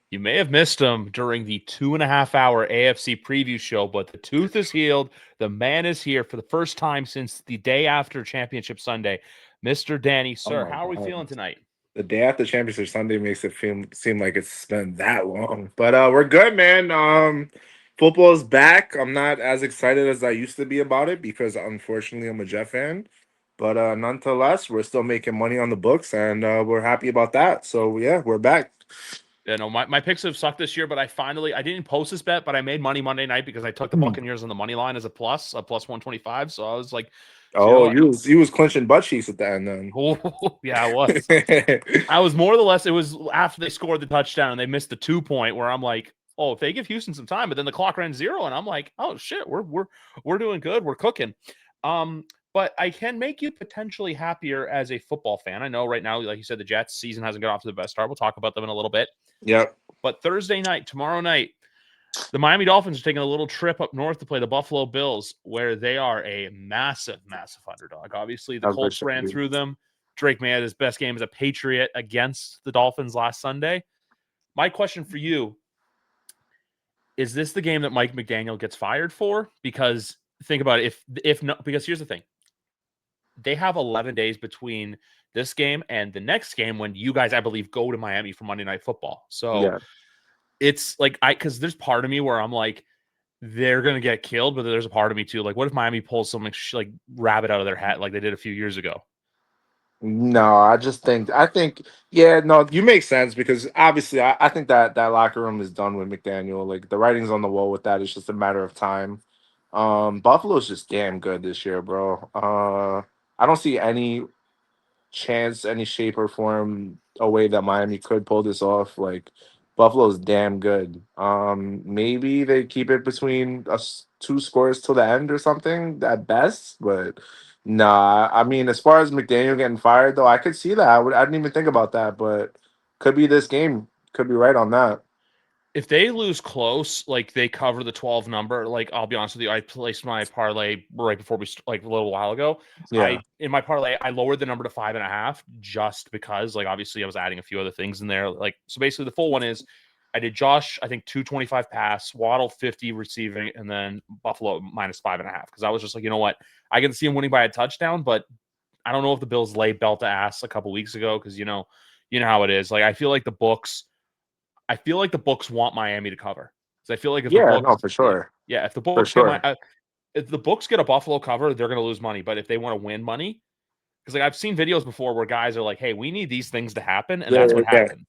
You may have missed him during the 2.5 hour AFC preview show, but the tooth is healed. The man is here for the first time since the day after Championship Sunday. Mr. Danny, Oh sir, my how are we God. feeling tonight? The day after Championship Sunday makes it seem like it's been that long. But we're good, man. Football's back. I'm not as excited as I used to be about it because unfortunately I'm a Jet fan. But nonetheless, we're still making money on the books and we're happy about that. So yeah, we're back. Yeah, no, my picks have sucked this year, but I didn't post this bet, but I made money Monday night because I took the Buccaneers on the money line as a plus 125. So I was like, so you know Oh, what? you was clinching butt cheeks at the end then. Oh, yeah, I was. I was more or less. It was after they scored the touchdown and they missed the 2 point where I'm like, oh, if they give Houston some time, but then the clock ran zero, and I'm like, oh shit, we're doing good, we're cooking. Um, but I can make you potentially happier as a football fan. I know right now, like you said, the Jets season hasn't got off to the best start. We'll talk about them in a little bit. Yep. But Thursday night, tomorrow night, the Miami Dolphins are taking a little trip up north to play the Buffalo Bills, where they are a massive, massive underdog. Obviously, the That's for Colts sure. ran through them. Drake May had his best game as a Patriot against the Dolphins last Sunday. My question for you is: this the game that Mike McDaniel gets fired for? Because think about it. If not, because here's the thing: they have 11 days between this game and the next game when you guys, I believe, go to Miami for Monday Night Football. So Yeah. it's like because there's part of me where I'm like, they're gonna get killed, but there's a part of me too. Like, what if Miami pulls some like rabbit out of their hat like they did a few years ago? No, I think yeah, no, you make sense because obviously I think that locker room is done with McDaniel. Like the writing's on the wall with that. It's just a matter of time. Buffalo's just damn good this year, bro. I don't see any chance, any shape or form, a way that Miami could pull this off. Like Buffalo's damn good. Maybe they keep it between us two scores till the end or something at best, but nah. I mean, as far as McDaniel getting fired, though, I could see that. I didn't even think about that, but could be this game. Could be right on that. If they lose close, like they cover the 12 number, like I'll be honest with you, I placed my parlay right before like a little while ago. Yeah. I in my parlay, I lowered the number to 5.5 just because, like, obviously I was adding a few other things in there. Like, so basically the full one is I did Josh, I think 225 pass, Waddle 50 receiving, and then Buffalo minus 5.5. Because I was just like, you know what? I can see him winning by a touchdown, but I don't know if the Bills lay belt to ass a couple weeks ago because you know how it is. Like I feel like the books want Miami to cover. Because I feel like if the Yeah. books, No, for sure. yeah, if the For books get my, sure. if the books get a Buffalo cover, they're going to lose money. But if they want to win money, because like I've seen videos before where guys are like, "Hey, we need these things to happen," and Yeah. that's what Yeah. happened.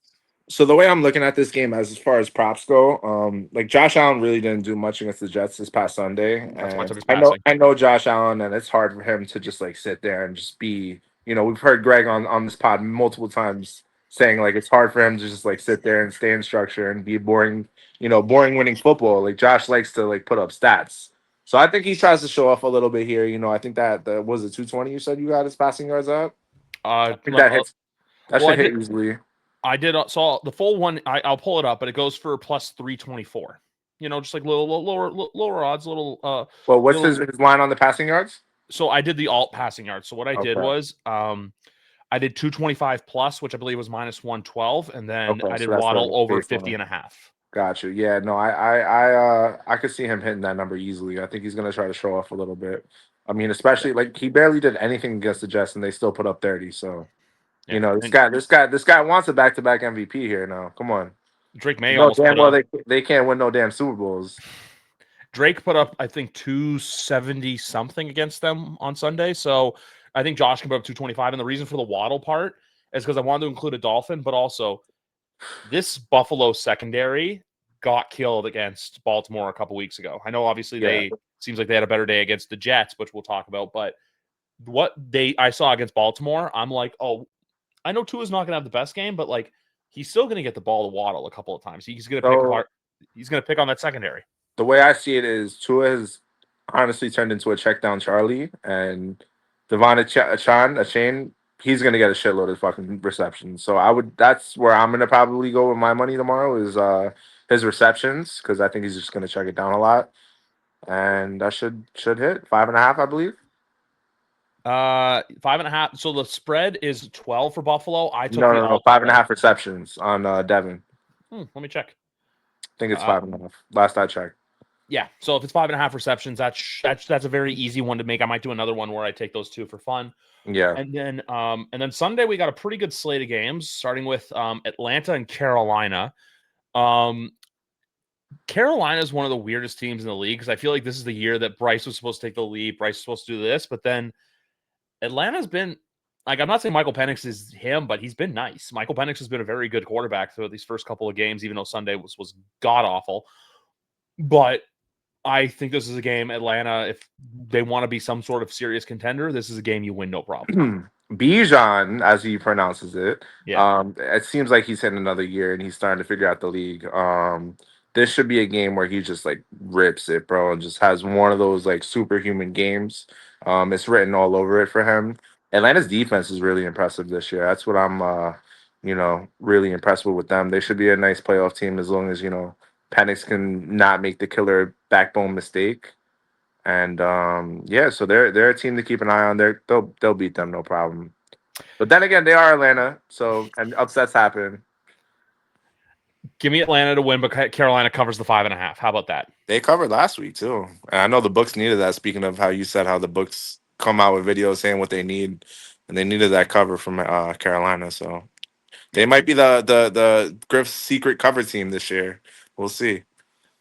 So the way I'm looking at this game as far as props go, like Josh Allen really didn't do much against the Jets this past Sunday, That's why I and took his I know passing. I know Josh Allen, and it's hard for him to just like sit there and just be. We've heard Greg on this pod multiple times saying like it's hard for him to just like sit there and stay in structure and be boring, boring winning football. Like Josh likes to like put up stats. So I think he tries to show off a little bit here. I think that the was it 220 you said you got his passing yards at. I think that hits. That Well, should hit easily. I did. So the full one, I'll pull it up, but it goes for plus 324. Just like little lower odds, Well, what's his little. his line on the passing yards? So I did the alt passing yards. So what I did Okay. was, I did 225 plus, which I believe was minus 112, and then Okay. I did So that's Waddle the over 50 baseline. and a half. Got you. Yeah. No, I could see him hitting that number easily. I think he's gonna try to show off a little bit. I mean, Yeah, especially like he barely did anything against the Jets, and they still put up 30. So yeah. this And guy wants a back to back MVP here now. Come on. Drake May No, almost damn put well up. they can't win no damn Super Bowls. Drake put up, I think, 270 something against them on Sunday. So I think Josh can put up 225. And the reason for the Waddle part is because I wanted to include a Dolphin, but also this Buffalo secondary got killed against Baltimore a couple weeks ago. I know obviously Yeah. they seems like they had a better day against the Jets, which we'll talk about, but what I saw against Baltimore, I'm like, oh, I know Tua's not gonna have the best game, but like he's still gonna get the ball to Waddle a couple of times. So He's gonna pick on that secondary. the way I see it is Tua has honestly turned into a check down Charlie, and Devon Achane, he's gonna get a shitload of fucking receptions. So that's where I'm gonna probably go with my money tomorrow is his receptions because I think he's just gonna check it down a lot, and that should hit 5.5, I believe. 5.5. So the spread is 12 for Buffalo. I took No, the no, no, alt five and a spread. half receptions on Devin. Let me check. I think it's Uh, 5.5. Last I checked. yeah. So if it's 5.5 receptions, that's a very easy one to make. I might do another one where I take those two for fun. Yeah. And then Sunday we got a pretty good slate of games, starting with Atlanta and Carolina. Um, Carolina is one of the weirdest teams in the league because I feel like this is the year that Bryce was supposed to take the lead. Bryce was supposed to do this, but then Atlanta's been like, I'm not saying Michael Penix is him, but he's been nice. Michael Penix has been a very good quarterback throughout these first couple of games, even though Sunday was god awful. But I think this is a game Atlanta, if they want to be some sort of serious contender, this is a game you win no problem. Bijan, as he pronounces it, Yeah. it seems like he's hitting another year and he's starting to figure out the league. This should be a game where he just like rips it, bro, and just has one of those like superhuman games. It's written all over it for him. Atlanta's defense is really impressive this year. That's what I'm, really impressed with them. They should be a nice playoff team as long as Penix can not make the killer backbone mistake. And yeah, so they're a team to keep an eye on. They'll beat them no problem. But then again, they are Atlanta, so and upsets happen. Give me Atlanta to win, but Carolina covers the 5.5. How about that? They covered last week too, and I know the books needed that. Speaking of how you said how the books come out with videos saying what they need, and they needed that cover from Carolina, so they might be the Griff's secret cover team this year. We'll see.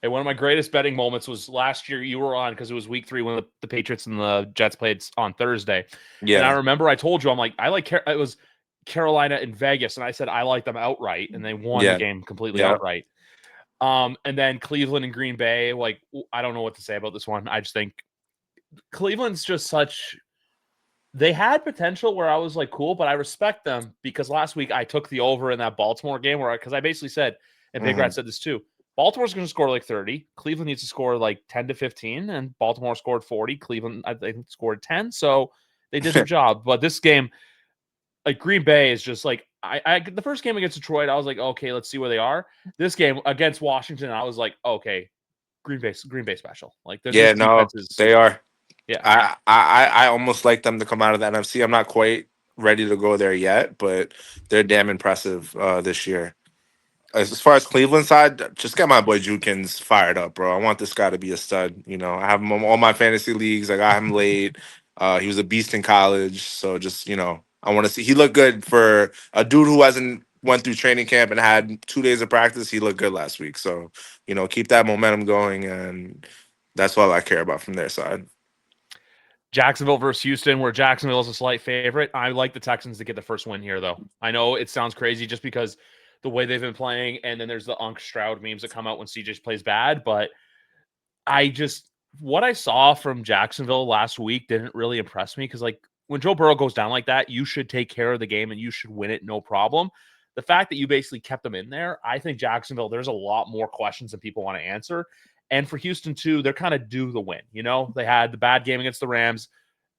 Hey, one of my greatest betting moments was last year. You were on because it was week 3 when the Patriots and the Jets played on Thursday. And I Yeah, remember I told you, I'm like, I like it was Carolina and Vegas, and I said I like them outright, and they won the yeah, game completely yeah, outright. And then Cleveland and Green Bay, like, I don't know what to say about this one. I just think Cleveland's just such. They had potential where I was like, cool, but I respect them because last week I took the over in that Baltimore game because I basically said, and Big hmm Rat said this too, Baltimore's going to score like 30. Cleveland needs to score like 10 to 15, and Baltimore scored 40. Cleveland, I think, scored 10. So they did their job. But this game, like Green Bay is just like, the first game against Detroit, I was like, okay, let's see where they are. This game against Washington, I was like, okay, Green Bay special. Like yeah. this No, defense is, they are. yeah. I almost like them to come out of the NFC. I'm not quite ready to go there yet, but they're damn impressive this year. As far as Cleveland side, just get my boy Jukins fired up, bro. I want this guy to be a stud. I have him on all my fantasy leagues. I got him late. He was a beast in college, so just I want to see. He looked good for a dude who hasn't went through training camp and had 2 days of practice. He looked good last week, so keep that momentum going, and that's all I care about from their side. Jacksonville versus Houston, where Jacksonville is a slight favorite. I like the Texans to get the first win here, though. I know it sounds crazy just because the way they've been playing, and then there's the Unk Stroud memes that come out when CJ plays bad. But what I saw from Jacksonville last week didn't really impress me because, like, when Joe Burrow goes down like that, you should take care of the game and you should win it, no problem. The fact that you basically kept them in there, I think Jacksonville, there's a lot more questions than people want to answer. And for Houston, too, they're kind of due the win. They had the bad game against the Rams.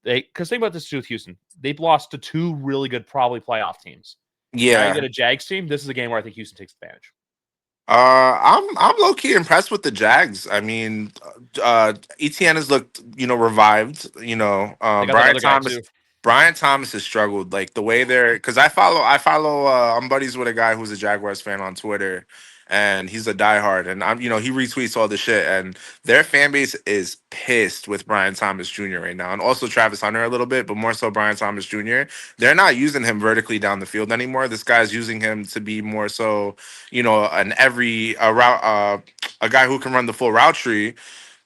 Because think about this too with Houston. They've lost to 2 really good, probably playoff teams. Now you Yeah. get a Jags team. This is a game where I think Houston takes advantage. I'm low key impressed with the Jags. I mean, ETN has looked revived. They got that Brian other guy Thomas. too. Brian Thomas has struggled like the way they're because I follow I'm buddies with a guy who's a Jaguars fan on Twitter, and he's a diehard, and he retweets all the shit, and their fan base is pissed with Brian Thomas Jr. right now, and also Travis Hunter a little bit, but more so Brian Thomas Jr. They're not using him vertically down the field anymore. This guy's using him to be more so an every a route a guy who can run the full route tree,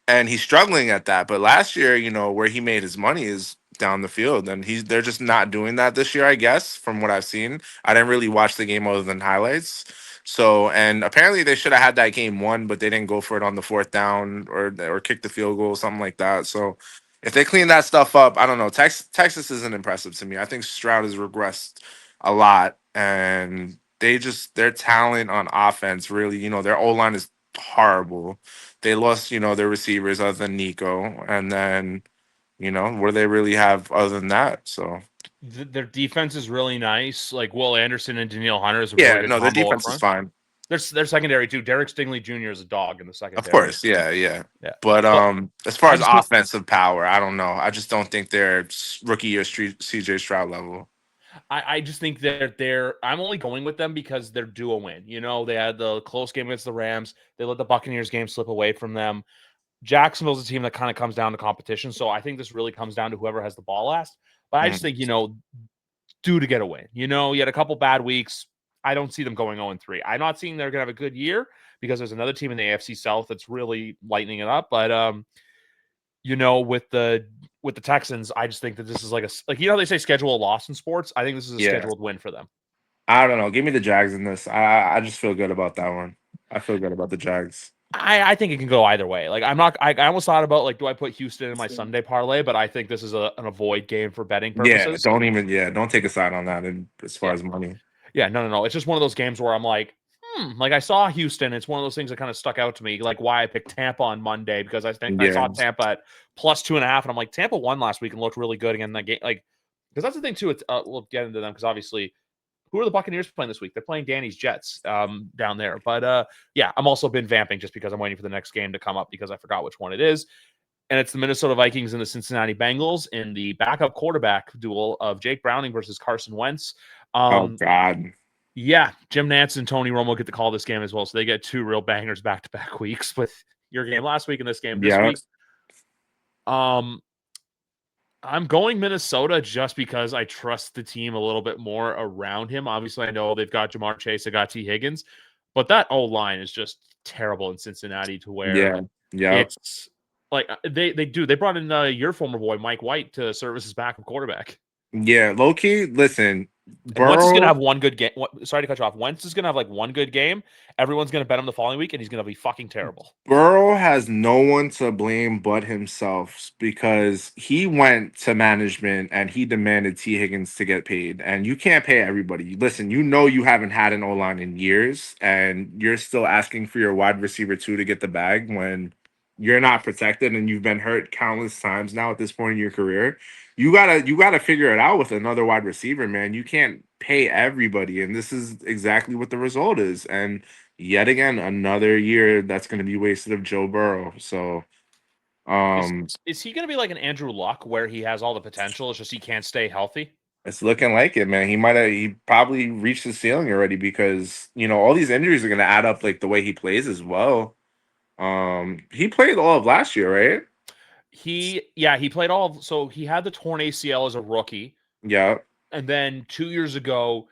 and he's struggling at that. But last year, where he made his money is down the field, and they're just not doing that this year. I guess from what I've seen, I didn't really watch the game other than highlights. So, and apparently they should have had that game won, but they didn't go for it on the fourth down or kick the field goal, something like that. So, if they clean that stuff up, I don't know. Texas isn't impressive to me. I think Stroud has regressed a lot, and their talent on offense really, their O line is horrible. They lost, their receivers other than Nico, and then what do they really have other than that? So Their defense is really nice. Like Will Anderson and Danielle Hunter is a really yeah, good no, their combo up defense is front. fine. Their secondary too. Derek Stingley Jr. is a dog in the Of secondary. course, yeah, yeah. Yeah, But but as far I as just think offensive power, I don't know. I just don't think they're rookie or street CJ Stroud level. I just think they're I'm only going with them because they're due a win. You know, they had the close game against the Rams. They let the Buccaneers game slip away from them. Jacksonville's a team that kind of comes down to competition. So I think this really comes down to whoever has the ball last. But I just Mhm. think, due to get a win. You had a couple bad weeks. I don't see them going 0-3. I'm not seeing they're gonna have a good year because there's another team in the AFC South that's really lightening it up. But with the Texans, I just think that this is like they say schedule a loss in sports. I think this is a Yeah, scheduled win for them. I don't know. Give me the Jags in this. I just feel good about that one. I feel good about the Jags. I think it can go either way. Like I'm not. I almost thought about like, do I put Houston in my Sunday parlay? But I think this is an avoid game for betting Yeah, purposes. don't even. Yeah, don't take a side on that. And as far Yeah, as money, yeah. No, no, no. It's just one of those games where I'm like, Like I saw Houston. It's one of those things that kind of stuck out to me. Like why I picked Tampa on Monday because I think I yeah, saw Tampa at +2.5, and I'm like, Tampa won last week and looked really good again in that game. Like because that's the thing too. It's we'll get into them because obviously who are the Buccaneers playing this week? They're playing Danny's Jets down there. But yeah, I'm also been vamping just because I'm waiting for the next game to come up because I forgot which one it is. And it's the Minnesota Vikings and the Cincinnati Bengals in the backup quarterback duel of Jake Browning versus Carson Wentz. oh Um, God, yeah, Jim Nantz and Tony Romo get to call this game as well. So they get two real bangers back to back weeks with your game last week and this game this yeah, week. Um, I'm going Minnesota just because I trust the team a little bit more around him. Obviously, I know they've got Jamar Chase, they got T. Higgins, but that O line is just terrible in Cincinnati to where yeah, yeah, it's like they brought in your former boy Mike White to serve as his backup quarterback. yeah. Low key, listen, And Wentz is gonna Burrow. have one good game. Sorry to cut you off. Wentz is gonna have like one good game. Everyone's gonna bet him the following week, and he's gonna be fucking terrible. Burrow has no one to blame but himself because he went to management and he demanded T. Higgins to get paid. And you can't pay everybody. Listen, you haven't had an O line in years, and you're still asking for your wide receiver two to get the bag when you're not protected and you've been hurt countless times now at this point in your career. You gotta figure it out with another wide receiver, man. You can't pay everybody, and this is exactly what the result is. And yet again another year that's going to be wasted of Joe Burrow. So Is um is he gonna be like an Andrew Luck where he has all the potential? It's just he can't stay healthy. it's looking like it, man. He probably reached the ceiling already because all these injuries are going to add up like the way he plays as well. He played all of last year, right? He played so he had the torn ACL as a rookie, Yeah, and then 2 years ago,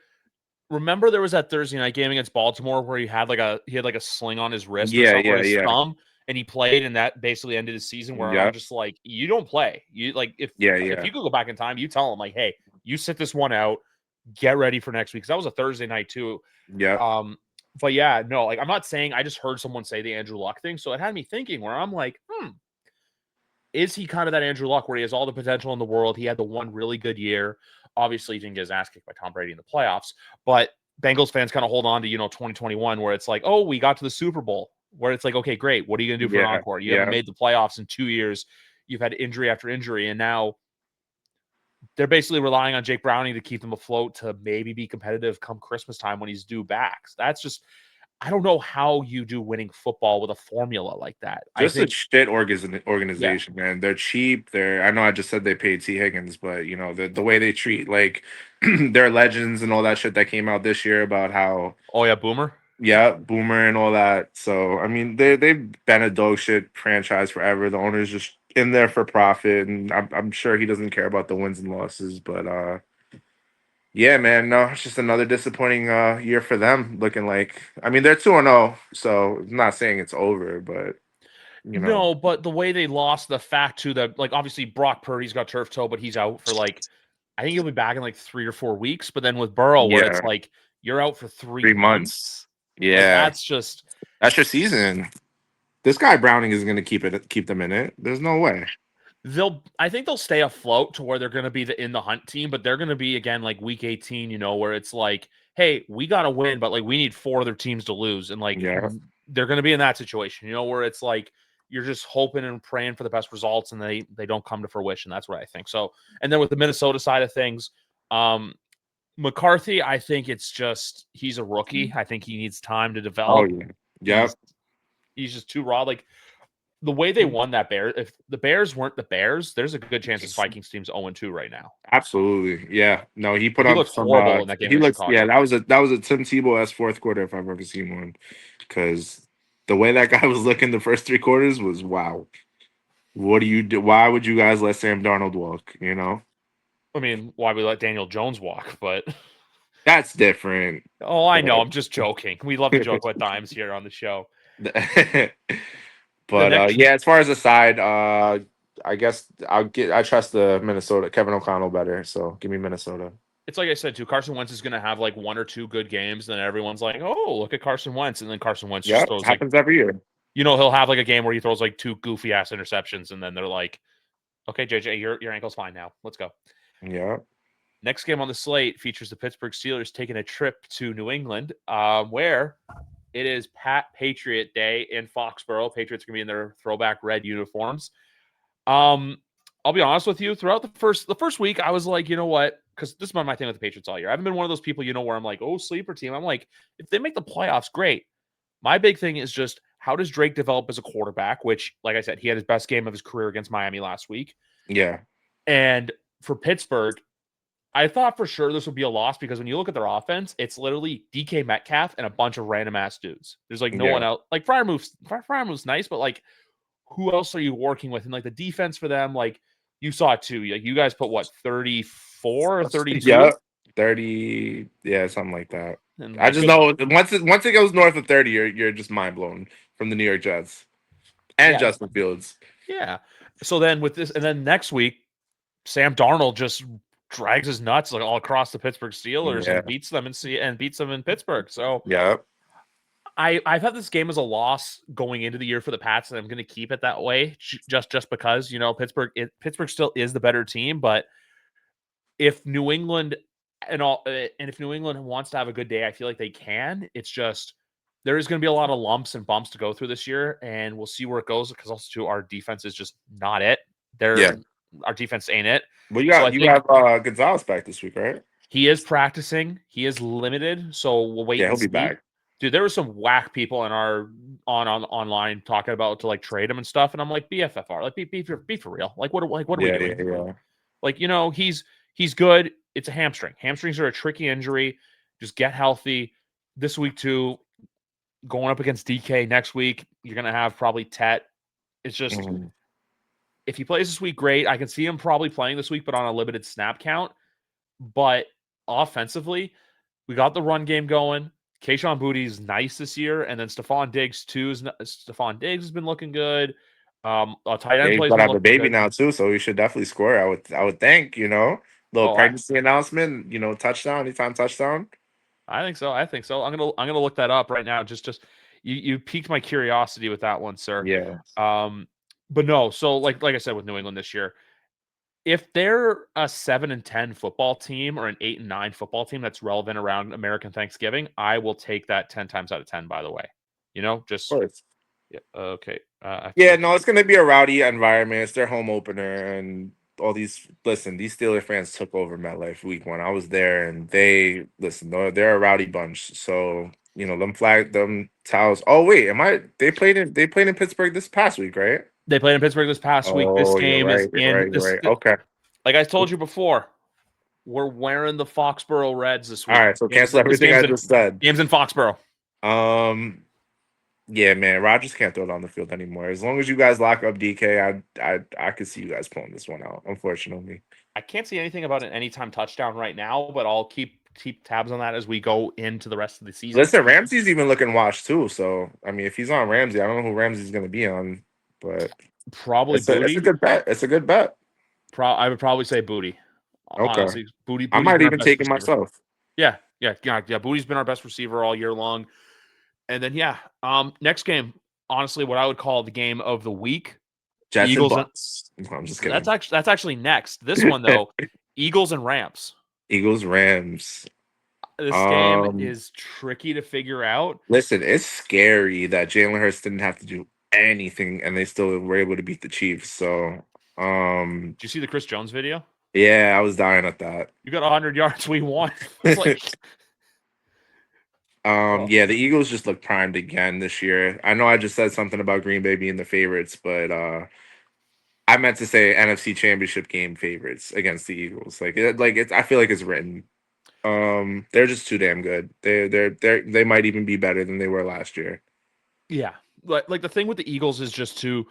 remember there was that Thursday night game against Baltimore where he had like a sling on his wrist or yeah, something or yeah, his yeah, thumb, and he played, and that basically ended his season. Where yeah, I'm just like, you don't play. You like yeah, if yeah, you could go back in time, you tell him like, hey, you sit this one out, get ready for next week because that was a Thursday night too. yeah. Um, but yeah, no, like I'm not saying I just heard someone say the Andrew Luck thing, so it had me thinking where I'm like, is he kind of that Andrew Luck where he has all the potential in the world? He had the one really good year. Obviously, he didn't get his ass kicked by Tom Brady in the playoffs, but Bengals fans kind of hold on to 2021 where it's like, oh, we got to the Super Bowl. Where it's like, okay, great. What are you gonna do for an Yeah, encore? You haven't yeah. made the playoffs in 2 years. You've had injury after injury, and now they're basically relying on Jake Browning to keep them afloat to maybe be competitive come Christmas time when he's due back. So that's just I don't know how you do winning football with a formula like that. I Just a think, shit yeah. organization, man. They're cheap. I know I just said they paid T. Higgins, but the way they treat like their legends and all that shit that came out this year about how Oh yeah, Boomer. yeah, Boomer and all that. So I mean, they've been a dog shit franchise forever. The owner's just in there for profit, and I'm sure he doesn't care about the wins and losses. But yeah, man, no, it's just another disappointing year for them. Looking like, I mean, they're 2-0, so I'm not saying it's over, but you know, No, but the way they lost, the fact too that like obviously Brock Purdy's got turf toe, but he's out for like I think he'll be back in like 3 or 4 weeks. But then with Burrow, where it's yeah, like you're out for three 3 months. months, like Yeah, that's just that's your season. This guy Browning is going to keep them in it. There's no way. I think they'll stay afloat to where they're gonna be in the hunt team, but they're gonna be again like week 18, where it's like, hey, we gotta win, but like we need four other teams to lose. And like Yeah, they're gonna be in that situation, where it's like you're just hoping and praying for the best results and they don't come to fruition. That's what I think. So and then with the Minnesota side of things, um McCarthy, I think it's just he's a rookie. I think he needs time to oh develop. yeah, yep. He's he's just too raw. Like the way they won that Bears, if the Bears weren't the Bears, there's a good chance this Vikings team's 0-2 right now. Absolutely. Yeah. No, he put He up looked some horrible in that game he in looks yeah, Chicago. that was a Tim Tebow-esque fourth quarter if I've ever seen one. Because the way that guy was looking the first three quarters was wow. What do you do? Why would you guys let Sam Darnold walk? You know? I mean, why we let Daniel Jones walk, but That's different. oh, I know. But I'm just joking. We love to joke about dimes here on the show. The but next yeah, as far as the side, I guess I trust the Minnesota Kevin O'Connell better. So give me Minnesota. It's like I said too. Carson Wentz is going to have like one or two good games, and then everyone's like, "Oh, look at Carson Wentz," and then Carson Wentz Yeah, just throws like, happens every year. he'll have like a game where he throws like two goofy ass interceptions, and then they're like, "Okay, JJ, your ankle's fine now. Let's go." Yeah. Next game on the slate features the Pittsburgh Steelers taking a trip to New England, where it is Patriot Day in Foxborough. Patriots are going to be in their throwback red uniforms. I'll be honest with you. Throughout the first week, I was like, you know what? Because this has been my thing with the Patriots all year. I haven't been one of those people, where I'm like, oh, sleeper team. I'm like, if they make the playoffs, great. My big thing is just how does Drake develop as a quarterback? Which, like I said, he had his best game of his career against Miami last week. Yeah. And for Pittsburgh, I thought for sure this would be a loss because when you look at their offense, it's literally DK Metcalf and a bunch of random ass dudes. There's like no one else. Like Fryermuth's nice, but like who else are you working with? And like the defense for them, like you saw it too. Like you guys put what 34 or 32? Yeah. 30, yeah, something like that. And I like just know once it goes north of 30, you're just mind blown from the New York Jets and Justin Fields. Yeah. So then with this, and then next week, Sam Darnold just drags his nuts like all across the Pittsburgh Steelers and beats them in Pittsburgh. So yeah, I've had this game as a loss going into the year for the Pats, and I'm going to keep it that way just because Pittsburgh still is the better team, but if New England if New England wants to have a good day, I feel like they can. It's just there is going to be a lot of lumps and bumps to go through this year, and we'll see where it goes because also too our defense is just not it. Our defense ain't it. Well, you have Gonzalez back this week, right? He is practicing. He is limited, so we'll wait. Yeah, and he'll be back. Dude, there were some whack people in our online talking about to like trade him and stuff, and I'm like BFFR, like be for real. Like what are we doing? Yeah. Like he's good. It's a hamstring. Hamstrings are a tricky injury. Just get healthy. This week too, going up against DK next week, you're gonna have probably Tet. It's just if he plays this week, great. I can see him probably playing this week, but on a limited snap count. But offensively, we got the run game going. Kayshon Boutte's nice this year, and then Stephon Diggs too. Stephon Diggs has been looking good. A tight end He's plays gonna been have a looking baby good. now too, so he should definitely score. I would think, little pregnancy announcement, touchdown, anytime touchdown. I think so. I'm gonna look that up right now. Just you piqued my curiosity with that one, sir. Yeah. But no. So like I said with New England this year, if they're a 7-10 football team or an 8-9 football team that's relevant around American Thanksgiving, I will take that 10 times out of 10. By the way, just yeah, okay. No, it's gonna be a rowdy environment. It's their home opener, and all these these Steelers fans took over MetLife week 1. I was there, and they're a rowdy bunch. So them towels. Oh wait, they played in Pittsburgh this past week, right? They played in Pittsburgh this past week. This game is in you're right. Okay. Like I told you before, we're wearing the Foxborough Reds this week. All right, so cancel everything I just said. Game's in Foxborough. Yeah, man, Rodgers can't throw it on the field anymore. As long as you guys lock up DK, I could see you guys pulling this one out. Unfortunately, I can't see anything about an anytime touchdown right now, but I'll keep tabs on that as we go into the rest of the season. Listen, Ramsey's even looking washed too. So I mean, if he's on Ramsey, I don't know who Ramsey's going to be on, but probably Booty. It's a good bet. It's a good bet. I would probably say Booty. Okay, honestly, Booty. I might even take it myself. Yeah. Booty's been our best receiver all year long. And then next game, honestly, what I would call the game of the week. Jets Eagles and Bucks. No, I'm just kidding. That's actually next. This one though, Eagles and Rams. Eagles Rams. This game is tricky to figure out. Listen, it's scary that Jalen Hurts didn't have to do anything and they still were able to beat the Chiefs. So, did you see the Chris Jones video? Yeah, I was dying at that. You got 100 yards, we won. It's like Oh, Yeah, the Eagles just look primed again this year. I know I just said something about Green Bay being the favorites, but I meant to say NFC Championship game favorites against the Eagles. I feel like it's written. They're just too damn good. They might even be better than they were last year. yeah. Like the thing with the Eagles is just to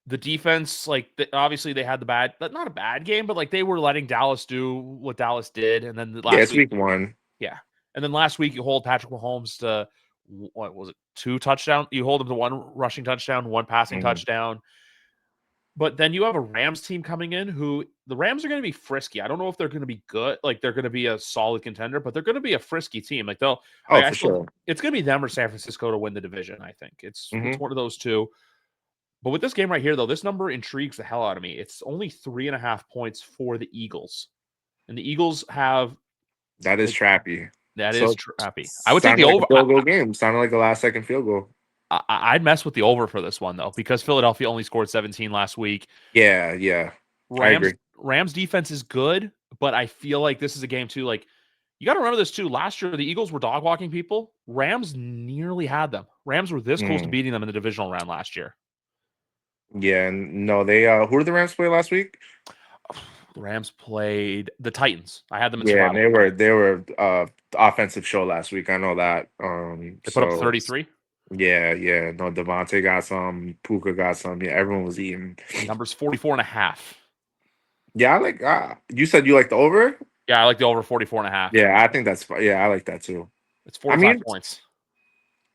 the defense. Obviously they had the bad, not a bad game, but like they were letting Dallas do what Dallas did, and then the Yeah, last it's week, week one. yeah, and then last week you hold Patrick Mahomes to what was it, 2 touchdowns? You hold him to 1 rushing touchdown, 1 passing Mhm. touchdown. But then you have a Rams team coming in who the Rams are going to be frisky. I don't know if they're going to be good, like they're going to be a solid contender, but they're going to be a frisky team. Oh, I for still, sure. it's going to be them or San Francisco to win the division. I think it's Hmm. one of those two. But with this game right here, though, this number intrigues the hell out of me. It's only 3.5 points for the Eagles, and the Eagles have That is like trappy. that is So trappy. I would take sounded the like a over. field goal game. Sounded like a last second field goal. I'd mess with the over for this one though, because Philadelphia only scored 17 last week. Yeah, yeah. I Rams agree. Rams defense is good, but I feel like this is a game too. Like you got to remember this too. Last year the Eagles were dog walking people. Rams nearly had them. Rams were this close to Mm. beating them in the divisional round last year. Yeah, no, they who did the Rams play last week? The Rams played the Titans. I had them in Yeah, and survival. they were offensive show last week. I know that. They put up So 33. yeah, yeah. No, Devontae got some, Puka got some. Yeah, everyone was eating. Numbers 44 and a half. Yeah, you said you like the over? Yeah, I like the over 44 and a half. Yeah, I think yeah, I like that too. It's I 45 mean, points.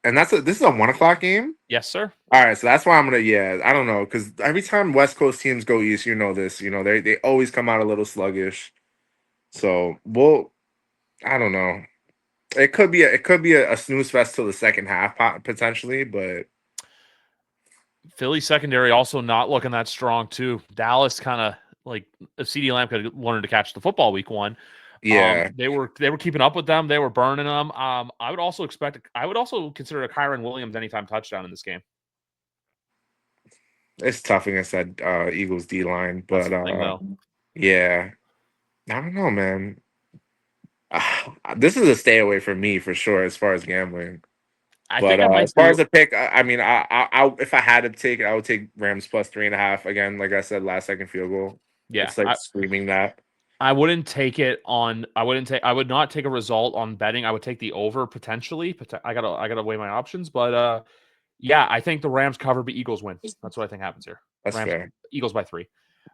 and this is a 1 o'clock game. Yes, sir. All right, so that's why I'm gonna. Yeah, I don't know because every time West Coast teams go east, you know this. You know they always come out a little sluggish. So I don't know. It could be a snooze fest till the second half potentially, but Philly secondary also not looking that strong too. Dallas kind of like if CD Lamb could learn to catch the football week one. yeah, They were keeping up with them. They were burning them. I would also consider a Kyron Williams anytime touchdown in this game. it's tough against that Eagles D line, That's but the thing though. yeah, I don't know, man. This is a stay away from me for sure as far as gambling. I But think I as might far do. as a pick, I mean, if I had to take it, I would take Rams plus 3.5. Again, like I said, last second field goal. Yeah, It's like screaming that. I wouldn't take it on. I wouldn't take. I would not take a result on betting. I would take the over potentially. I gotta weigh my options. But yeah, I think the Rams cover, but Eagles win. That's what I think happens here. That's Rams fair. Eagles by 3.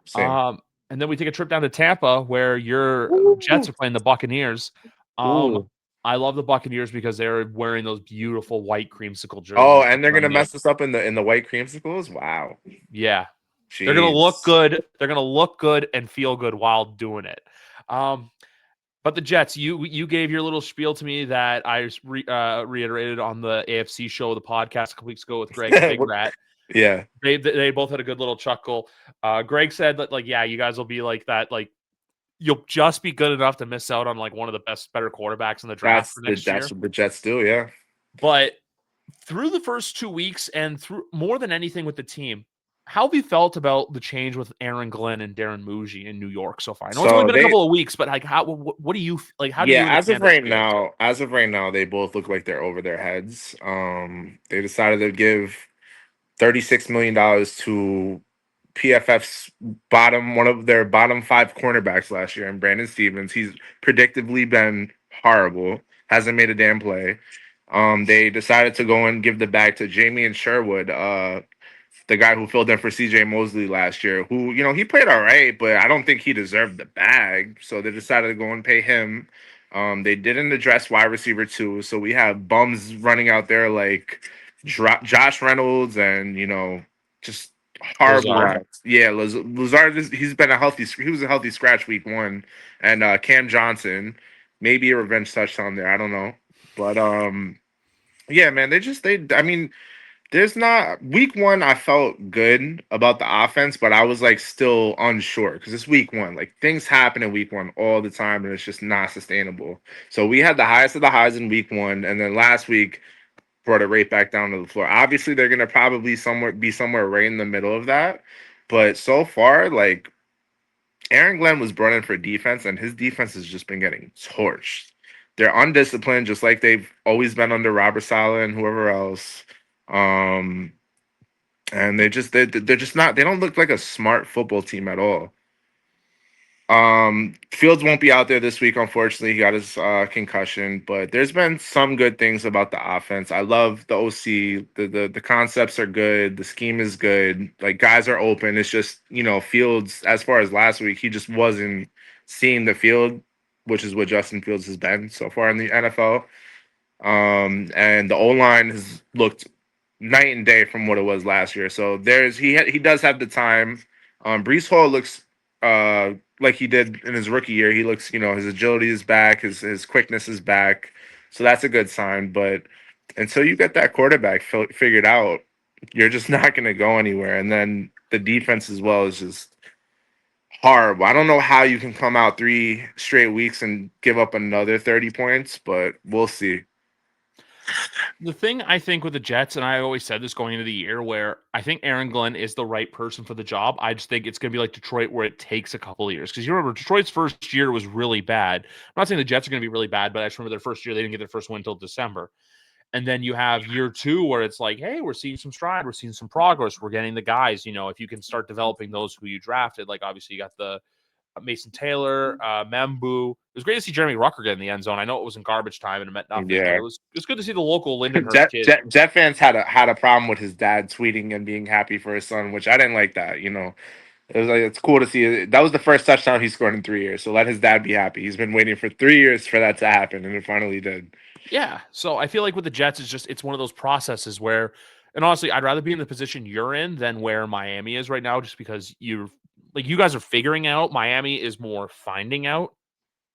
Same. And then we take a trip down to Tampa where your Jets Ooh. are playing the Buccaneers. Um, Ooh. I love the Buccaneers because they're wearing those beautiful white creamsicle Oh, jerseys. and they're gonna Sunday. mess us up in the white creamsicles. Wow. Yeah, they're gonna look Jeez. good. They're gonna look good and feel good while doing it. Um, but the Jets, you gave your little spiel to me that I reiterated on the AFC show, the podcast a couple weeks ago with Greg and Big Rat. Yeah, They both had a good little chuckle. Greg said that like, yeah, you guys will be like that. Like you'll just be good enough to miss out on like one of the better quarterbacks in the draft for next that's year. what the Jets do. Yeah. But through the first 2 weeks and through more than anything with the team, how have you felt about the change with Aaron Glenn and Darren Muji in New York so far? I know it's only So been a they couple of weeks, but like, what do you like? How do you Yeah, and the Candace feel? as of right now, they both look like they're over their heads. They decided to give $36 million to PFF's one of their bottom five cornerbacks last year, and Brandon Stevens. He's predictably been horrible. Hasn't made a damn play. They decided to go and give the bag to Jamie and Sherwood, the guy who filled in for CJ Mosley last year, who, he played all right, but I don't think he deserved the bag. So they decided to go and pay him. They didn't address wide receiver two. So we have bums running out there like Josh Reynolds and, just horrible Lazard. routes. Yeah, Lazard, he was a healthy scratch week one. And Cam Johnson, maybe a revenge touchdown there. I don't know. But yeah, man, I mean, there's not week one. I felt good about the offense, but I was like still unsure because it's week one. Like things happen in week one all the time, and it's just not sustainable. So we had the highest of the highs in week one, and then last week brought it right back down to the floor. Obviously, they're gonna probably somewhere right in the middle of that. But so far, like Aaron Glenn was brought in for defense, and his defense has just been getting torched. They're undisciplined, just like they've always been under Robert Saleh and whoever else. Um, and they're just not. They don't look like a smart football team at all. Fields won't be out there this week, unfortunately. He got his concussion, but there's been some good things about the offense. I love the OC. The concepts are good. The scheme is good. Like guys are open. It's just Fields. As far as last week, he just wasn't seeing the field, which is what Justin Fields has been so far in the NFL. And the O line has looked night and day from what it was last year. So he does have the time. Brees Hall looks like he did in his rookie year. He looks, his agility is back, his quickness is back. So that's a good sign. But until you get that quarterback figured out, you're just not going to go anywhere. And then the defense as well is just horrible. I don't know how you can come out 3 straight weeks and give up another 30 points, but we'll see. The thing I think with the Jets, and I always said this going into the year, where I think Aaron Glenn is the right person for the job. I just think it's going to be like Detroit, where it takes a couple of years. Because you remember, Detroit's first year was really bad. I'm not saying the Jets are going to be really bad, but I just remember their first year, they didn't get their first win until December. And then you have year two, where it's like, hey, we're seeing some stride, we're seeing some progress, we're getting the guys. If you can start developing those who you drafted, like obviously you got the Mason Taylor, Membu. It was great to see Jeremy Rucker get in the end zone. I know it was in garbage time and it meant nothing, but Yeah. it was good to see the local Lindenhurst Jet, kid. Jet fans had a problem with his dad tweeting and being happy for his son, which I didn't like that. It was like it's cool to see. That was the first touchdown he scored in 3 years. So let his dad be happy. He's been waiting for 3 years for that to happen, and it finally did. Yeah. So I feel like with the Jets, it's one of those processes where, and honestly, I'd rather be in the position you're in than where Miami is right now, just because you guys are figuring out. Miami is more finding out,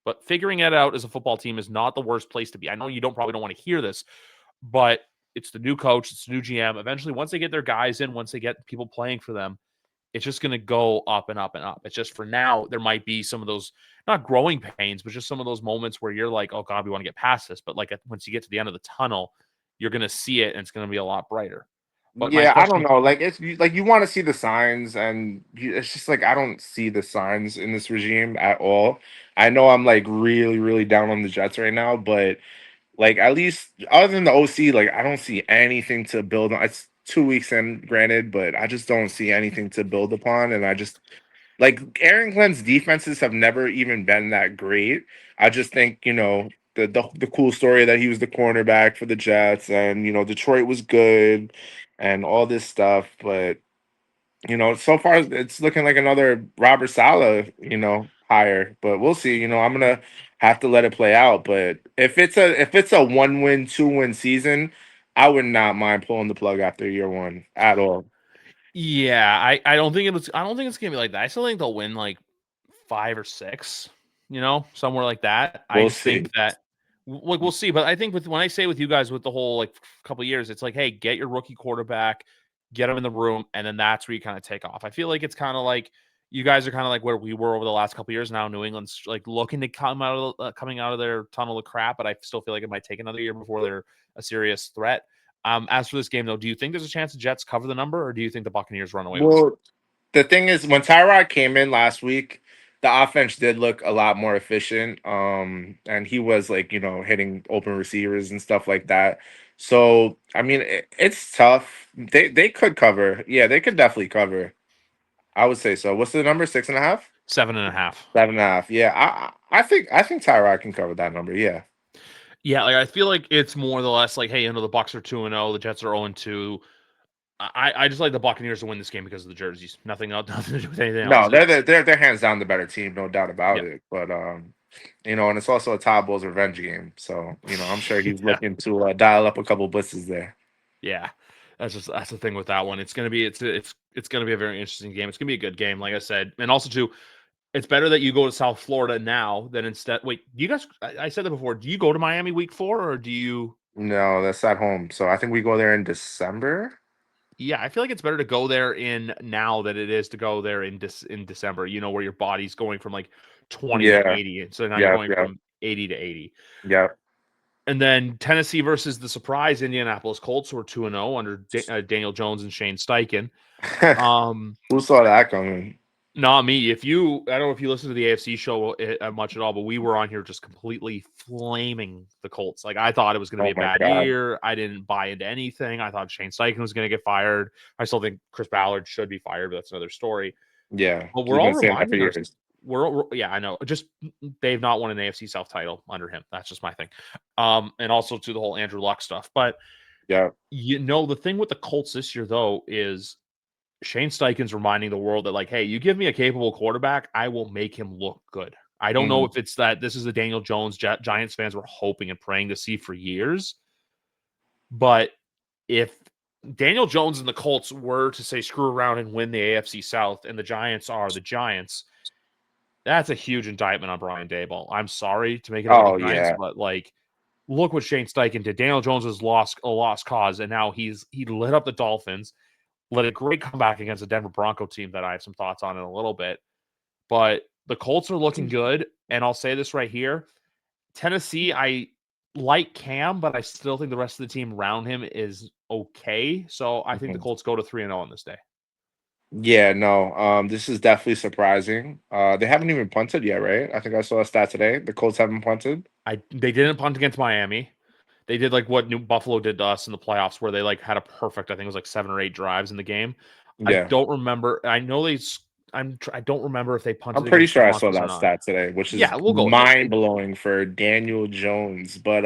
but figuring it out as a football team is not the worst place to be. I know you probably don't want to hear this, but it's the new coach, it's the new GM. Eventually, once they get their guys in, once they get people playing for them, it's just going to go up and up and up. It's just for now, there might be some of those not growing pains, but just some of those moments where you're like, oh God, we want to get past this. But like once you get to the end of the tunnel, you're going to see it and it's going to be a lot brighter. But my Yeah, I don't question, know. Like like you want to see the signs, and it's just like I don't see the signs in this regime at all. I know I'm like really, really down on the Jets right now, but like at least other than the OC, like I don't see anything to build on. It's 2 weeks in, granted, but I just don't see anything to build upon. And I just like Aaron Glenn's defenses have never even been that great. I just think, the cool story that he was the cornerback for the Jets and Detroit was good and all this stuff, but so far it's looking like another Robert Saleh, hire, but we'll see. I'm gonna have to let it play out. But if it's a 1 win, 2 win season, I would not mind pulling the plug after year one at all. yeah, I don't think it's going to be like that. I still think they'll win like 5 or 6, somewhere like that. I We'll just think see. that like we'll see. But I think when I say with you guys with the whole like couple years, it's like, hey, get your rookie quarterback, get him in the room, and then that's where you kind of take off. I feel like it's kind of like you guys are kind of like where we were over the last couple years. Now New England's like looking to coming out of their tunnel of crap, but I still feel like it might take another year before they're a serious threat. As for this game, though, do you think there's a chance the Jets cover the number, or do you think the Buccaneers run away with it? Well, the thing is, when Tyrod came in last week, the offense did look a lot more efficient. And he was like, hitting open receivers and stuff like that. So, I mean, it's tough. They could cover. Yeah, they could definitely cover. I would say so. What's the number? 6.5? 7.5. 7.5. Yeah, I think Tyrod can cover that number. Yeah. Yeah, like I feel like it's more or less like, hey, the Bucks are 2-0, the Jets are 0-2. I just like the Buccaneers to win this game because of the jerseys. Nothing else, nothing to do with anything else. No, they're hands down the better team, no doubt about Yeah, it. But and it's also a Todd Bowles revenge game, so I'm sure he's yeah, looking to dial up a couple blitzes there. yeah. That's the thing with that one. It's gonna be a very interesting game. It's gonna be a good game, like I said, and also too, it's better that you go to South Florida now than instead. Wait, do you guys? I said that before. Do you go to Miami week 4 or do you? No, that's at home, so I think we go there in December. Yeah, I feel like it's better to go there in now than it is to go there in December. Where your body's going from like 20 to Yeah, 80, so now you're yeah, going yeah, from 80 to 80. yeah. And then Tennessee versus the surprise Indianapolis Colts, who are 2-0 under Daniel Jones and Shane Steichen. Um, Who saw that coming? Not me. I don't know if you listen to the AFC show much at all, but we were on here just completely flaming the Colts. Like I thought it was going to be Oh a my bad god. year. I didn't buy into anything. I thought Shane Steichen was going to get fired. I still think Chris Ballard should be fired, but that's another story. Yeah, But we're he's all been saying that for reminding ourselves. years. Yeah, I know. Just they've not won an AFC South title under him. That's just my thing. And also to the whole Andrew Luck stuff. But Yeah. the thing with the Colts this year though is Shane Steichen's reminding the world that, like, hey, you give me a capable quarterback, I will make him look good. I don't know Mhm. if it's that this is the Daniel Jones Giants fans were hoping and praying to see for years, but if Daniel Jones and the Colts were to say screw around and win the AFC South and the Giants are the Giants, that's a huge indictment on Brian Daboll. I'm sorry to make it about the Oh Giants, yeah. but like, look what Shane Steichen did. Daniel Jones was a lost cause, and now he lit up the Dolphins, led a great comeback against the Denver Bronco team that I have some thoughts on in a little bit. But the Colts are looking good, and I'll say this right here: Tennessee, I like Cam, but I still think the rest of the team around him is okay. So I think the Mhm. Colts go to 3-0 on this day. Yeah, no. This is definitely surprising. They haven't even punted yet, right? I think I saw a stat today. The Colts haven't punted. They didn't punt against Miami. They did like what New Buffalo did to us in the playoffs, where they like had a perfect, I think it was like 7 or 8 drives in the game. I Yeah. don't remember. I know I don't remember if they I'm punted pretty against the sure I saw Broncos or that not. stat today, which is Yeah, we'll go with it. mind blowing for Daniel Jones. But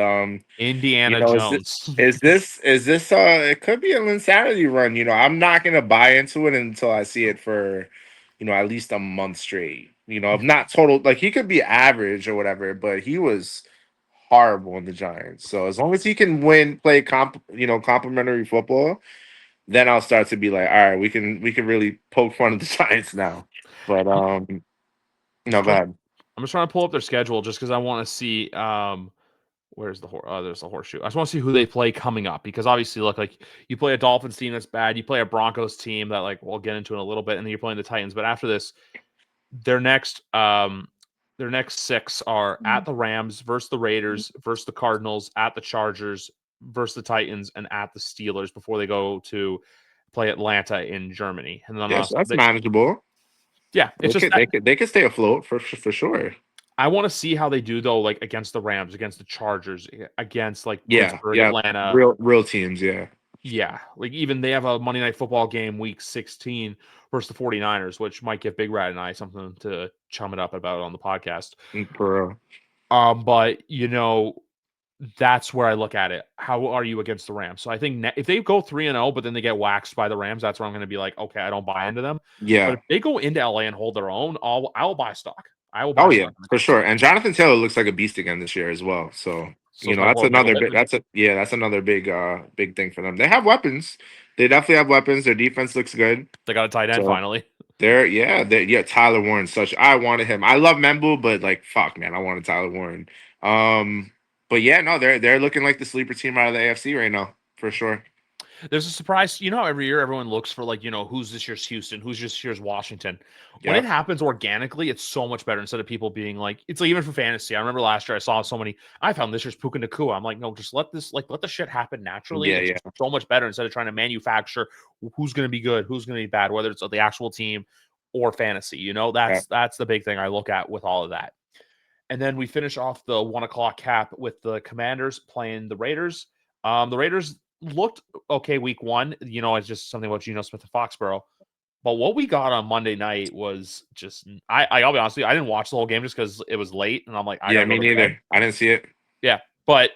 Indiana is this Jones. it could be an insanity run. I'm not gonna buy into it until I see it for, at least a month straight. If not total, like he could be average or whatever, but he was horrible in the Giants. So as long as he can play complimentary football, then I'll start to be like, all right, we can really poke fun at the Giants now. But no, go Just ahead. I'm just trying to pull up their schedule just because I want to see where's there's the horseshoe. I just want to see who they play coming up because obviously look like you play a Dolphins team that's bad, you play a Broncos team that like we'll get into in a little bit, and then you're playing the Titans. But after this, their next their next six are at the Rams versus the Raiders versus the Cardinals, at the Chargers versus the Titans, and at the Steelers before they go to play Atlanta in Germany. And then Yes, that's manageable. yeah, it's They just could they could stay afloat for sure. I want to see how they do though, like against the Rams, against the Chargers, against like Yeah, Pittsburgh, yeah. Atlanta. Real teams, yeah. Yeah, like even they have a Monday Night Football game week 16 versus the 49ers, which might give Big Rat and I something to chum it up about on the podcast. For real. But that's where I look at it. How are you against the Rams? So I think if they go 3-0, but then they get waxed by the Rams, that's where I'm going to be like, okay, I don't buy into them. But Yeah. if they go into LA and hold their own, I'll buy stock. I will Oh buy yeah, stock in the for Colts. sure. And Jonathan Taylor looks like a beast again this year as well. So, So is that's Michael another big Pittman. that's another big thing for them. They have weapons. They definitely have weapons. Their defense looks good. They got a tight end So finally. Tyler Warren such I wanted him. I love Membu, but like fuck man, I wanted Tyler Warren. But yeah, no, they're looking like the sleeper team out of the AFC right now, for sure. There's a surprise. You know, how every year everyone looks for like, who's this year's Houston, who's this year's Washington. When it Yep. happens organically, it's so much better instead of people being like, it's like even for fantasy. I remember last year I saw so many. I found this year's Puka Nakua. I'm like, no, just let the shit happen naturally. Yeah, It's yeah. just so much better instead of trying to manufacture who's going to be good, who's going to be bad, whether it's the actual team or fantasy. Yeah. That's the big thing I look at with all of that. And then we finish off the 1 o'clock cap with the Commanders playing the Raiders. The Raiders looked okay week one. It's just something about Geno Smith and Foxborough. But what we got on Monday night was just I'll be honest with you, I didn't watch the whole game just because it was late and I'm like, I Yeah, gotta go me to bed. neither. I didn't see it. Yeah. But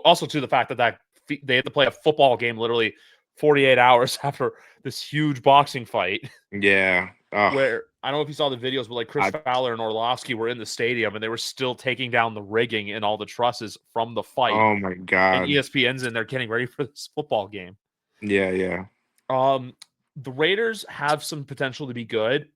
also to the fact that they had to play a football game literally 48 hours after this huge boxing fight Yeah. Oh, where I don't know if you saw the videos, but like Chris I Fowler and Orlovsky were in the stadium and they were still taking down the rigging and all the trusses from the fight. oh my And god. ESPN's in there getting ready for this football game. Yeah, yeah. Um, the Raiders have some potential to be good.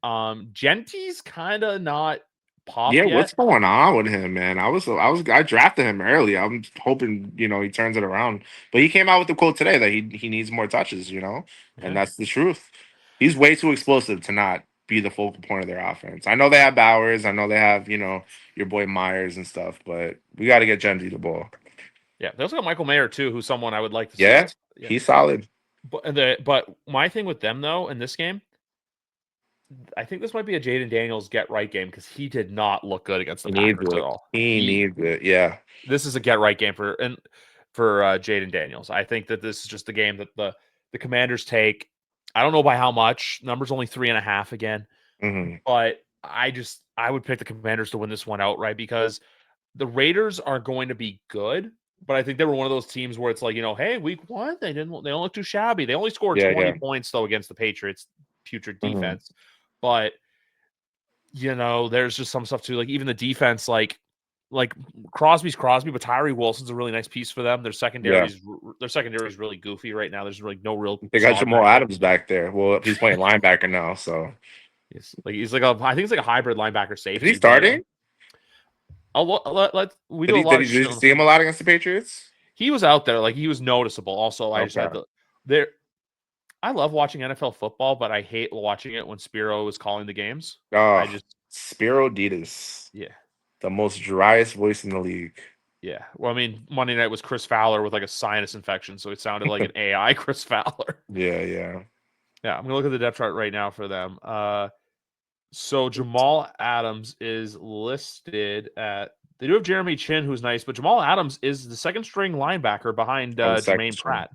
Genty's kind of not Yeah, popped what's yet. going on with him, man? I drafted him early. I'm hoping, he turns it around. But he came out with the quote today that he needs more touches, and Yeah. that's the truth. He's way too explosive to not be the focal point of their offense. I know they have Bowers, I know they have, your boy Myers and stuff, but we got to get Genty the ball. Yeah. They also got Michael Mayer too, who's someone I would like to see. Yeah, Yeah. he's solid. But my thing with them though in this game, I think this might be a Jaden Daniels get right game because he did not look good against the He needs Packers at it. all. He needs it. Yeah. This is a get right game for Jaden Daniels. I think that this is just the game that the Commanders take. I don't know by how much. Number's only 3.5 again, Hmm. but I would pick the Commanders to win this one outright because the Raiders are going to be good. But I think they were one of those teams where it's like, hey, week one, they don't look too shabby. They only scored Yeah, 20 yeah. points though against the Patriots putrid Hmm. defense. But there's just some stuff too. Like even the defense, like Crosby's Crosby, but Tyree Wilson's a really nice piece for them. Yeah. Their secondary is really goofy right now. There's really no real They got solid Jamal back there. Adams back there. Well, he's playing linebacker now, so He's like I think it's like a hybrid linebacker is he safety, but starting? we Did do a he lot did of he, did shit you on. see him a lot against the Patriots? He was out there, like he was noticeable. Also, I just Okay. had there. I love watching NFL football, but I hate watching it when Spiro is calling the games. Oh, I just Spiro Ditas, yeah. the most driest voice in the league. Yeah. Well, I mean, Monday night was Chris Fowler with like a sinus infection, so it sounded like an AI Chris Fowler. Yeah, yeah. Yeah, I'm gonna look at the depth chart right now for them. So Jamal Adams is listed at. They do have Jeremy Chin, who's nice, but Jamal Adams is the second string linebacker behind On the second Jermaine string. Pratt.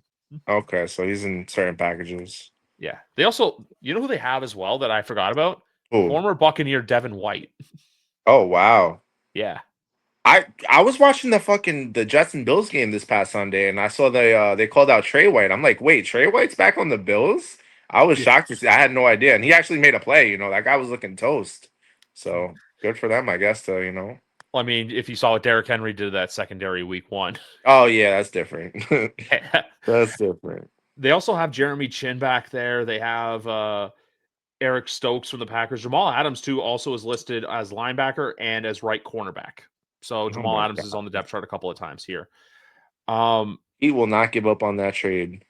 Okay, so he's in certain packages. Yeah. They also, who they have as well that I forgot about? Oh, Former Buccaneer Devin White. oh wow. Yeah. I was watching the Jets and Bills game this past Sunday, and I saw they called out Trey White. I'm like, wait, Trey White's back on the Bills? I was Yeah. shocked to see. I had no idea, and he actually made a play. That guy was looking toast. So good for them, I guess. Well, I mean, if you saw what Derrick Henry did that secondary week one. Oh yeah, that's different. That's different. They also have Jeremy Chin back there. They have Eric Stokes from the Packers. Jamal Adams, too, also is listed as linebacker and as right cornerback. So Oh Jamal my Adams is on the god, depth chart a couple of times here. Um, he will not give up on that trade.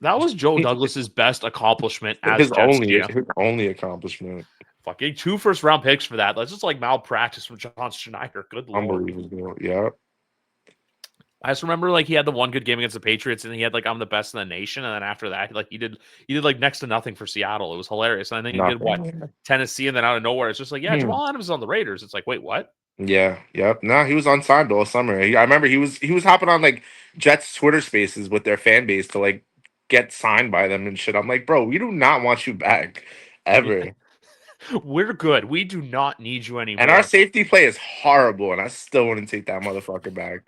that was Joe Douglas's best accomplishment as His Jets only GM. his only accomplishment. Fucking 2 first-round picks for that. That's just like malpractice from John Schneider. Good Lord. Unbelievable. Yeah. I just remember he had the one good game against the Patriots, and he had I'm the best in the nation. And then after that, he did next to nothing for Seattle. It was hilarious. And I think he did what, Nothing. Tennessee, and then out of nowhere, it's just Hmm. Jamal Adams is on the Raiders. It's like, wait, what? Yeah, yep. No, he was unsigned all summer. I remember he was hopping on Jets Twitter Spaces with their fan base to get signed by them and shit. I'm like, bro, we do not want you back ever. We're good. We do not need you And our anymore. safety play is horrible, and I still wouldn't take that motherfucker back.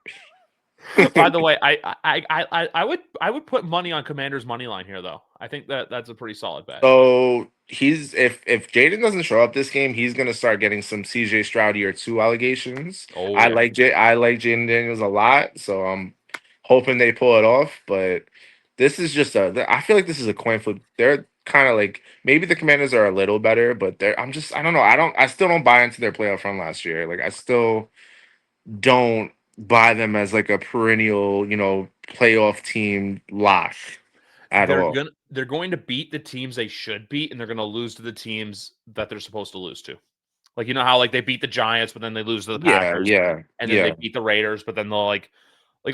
By the way, I would put money on Commander's money line here, though. I think that's a pretty solid bet. So he's if Jaden doesn't show up this game, he's gonna start getting some CJ Stroud year 2 allegations. Oh I yeah, like Jaden Daniels a lot, so I'm hoping they pull it off. But this is I feel like this is a coin flip. They're kind of maybe the Commanders are a little better, but I don't know. I still don't buy into their playoff run last year. I still don't buy them as a perennial, playoff team lock at all. they're going to beat the teams they should beat, and they're going to lose to the teams that they're supposed to lose to. How they beat the Giants, but then they lose to the Yeah, Packers, yeah, and then they yeah. beat the Raiders, but then they'll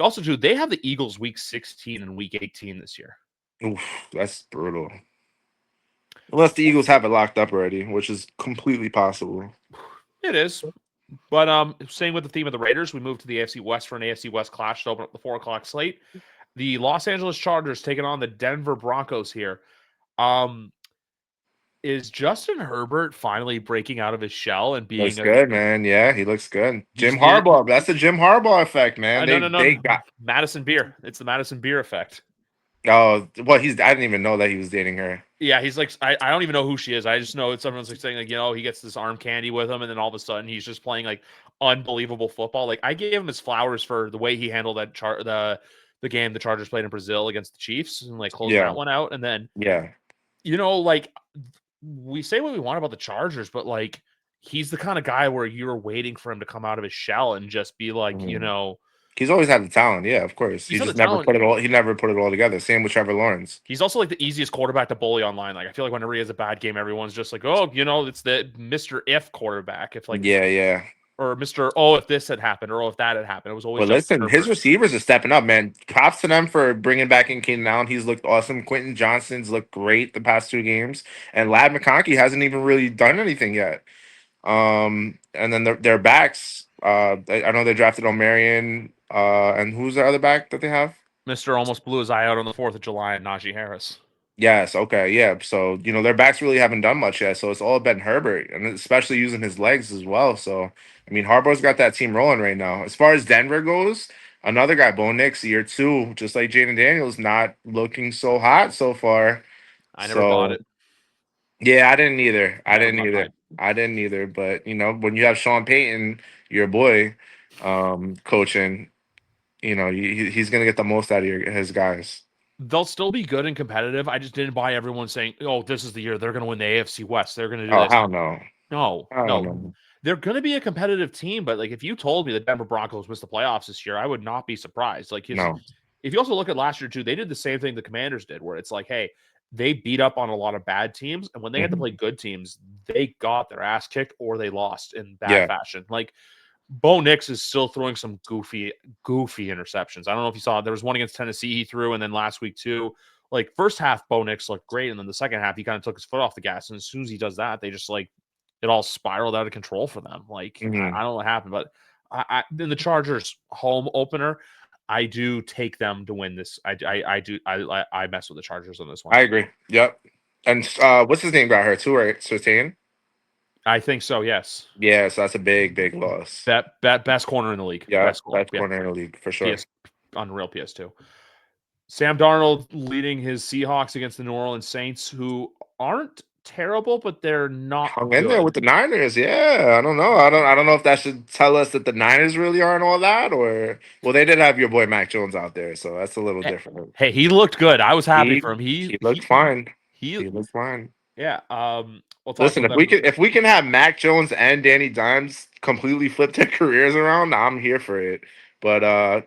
also too. They have the Eagles week 16 and week 18 this year. Oof, that's brutal. Unless the Eagles have it locked up already, which is completely possible. It is. But same with the theme of the Raiders. We move to the AFC West for an AFC West clash to open up the 4 o'clock slate. The Los Angeles Chargers taking on the Denver Broncos here. Is Justin Herbert finally breaking out of his shell and being Looks good, man. Yeah, he looks good. he's Jim getting Harbaugh. That's the Jim Harbaugh effect, man. no, They got. Madison Beer. It's the Madison Beer effect. Oh, well, I didn't even know that he was dating her. Yeah, he's I don't even know who she is. I just know it's someone's saying he gets this arm candy with him, and then all of a sudden he's just playing unbelievable football. I gave him his flowers for the way he handled the game the Chargers played in Brazil against the Chiefs and closing Yeah, that one out. And then yeah. we say what we want about the Chargers, but he's the kind of guy where you're waiting for him to come out of his shell and just be Mhm. He's always had the talent. Yeah, of course. He he's had the just never talent. put it all. He never put it all together. Same with Trevor Lawrence. He's also the easiest quarterback to bully online. I feel like whenever he has a bad game, everyone's just it's the Mr. If quarterback. If Yeah, yeah. or Mr. Oh, if this had happened, or oh, if that had happened. It was always But Justin listen, his Herbert. receivers are stepping up, man. Props to them for bringing back in Keenan Allen. He's looked awesome. Quentin Johnston's looked great the past 2 games, and Lad McConkey hasn't even really done anything yet. And then their backs. I know they drafted O'Marion. And who's the other back that they have? Mr. almost blew his eye out on the 4th of July and Najee Harris. Yes. Okay. Yeah. So their backs really haven't done much yet. So it's all Ben Herbert, and especially using his legs as well. So I mean, Harbaugh's got that team rolling right now. As far as Denver goes, another guy, Bo Nix, year 2, just like Jaden Daniels, not looking so hot so far. I never bought So it. yeah, I didn't either. I Never didn't bought either. mine. I didn't either. But when you have Sean Payton, your boy, coaching, he's gonna get the most out of his guys. They'll still be good and competitive. I just didn't buy everyone saying, "Oh, this is the year they're going to win the AFC West. They're going to do Oh this." hell no. No, I don't no, know. they're going to be a competitive team. But like, if you told me the Denver Broncos missed the playoffs this year, I would not be surprised. Like, No. if you also look at last year too, they did the same thing the Commanders did, where it's like, hey, they beat up on a lot of bad teams, and when they had to play Mhm. good teams, they got their ass kicked or they lost in bad Yeah. fashion. Like Bo Nix is still throwing some goofy interceptions. I don't know if you saw it. There was one against Tennessee he threw, and then last week too. Like first half, Bo Nix looked great, and then the second half, he kind of took his foot off the gas. And as soon as he does that, they just like it all spiraled out of control for them. Like I Mhm. don't know what happened, but in the Chargers home opener, I do take them to win this. I do I mess with the Chargers on this one. I agree. Yep. And what's his name got hurt too, right? Sertain? I think so. Yes, Yeah, so that's a big, big loss. that best corner in the league. Yeah, Best corner. best Yeah, corner in the league for sure. PS unreal PS2. Sam Darnold leading his Seahawks against the New Orleans Saints, who aren't terrible, but they're not Hung in there good. with the Niners. Yeah, I don't know. I don't know if that should tell us that the Niners really aren't all that, or well, they did have your boy Mac Jones out there, so that's a little different. Hey, he looked good. I was happy He for him. he looked fine. He looked fine. Yeah. We'll talk Listen, about if them. we can have Mac Jones and Danny Dimes completely flip their careers around, I'm here for it. But as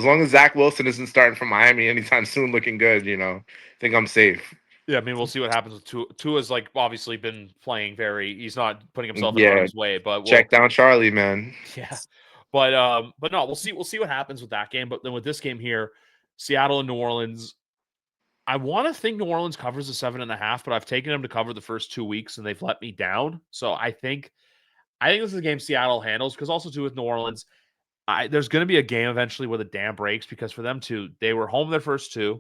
long as Zach Wilson isn't starting for Miami anytime soon, looking good, I think I'm safe. Yeah, I mean, we'll see what happens with Tua. Tua's like obviously been playing very. He's not putting himself in Yeah, harm's way, but check down Charlie, man. yeah, but no, we'll see. We'll see what happens with that game. But then with this game here, Seattle and New Orleans. I want to think New Orleans covers the 7.5, but I've taken them to cover the first 2 weeks and they've let me down. So I think this is a game Seattle handles because also too with New Orleans, there's going to be a game eventually where the dam breaks because for them too, they were home their first two,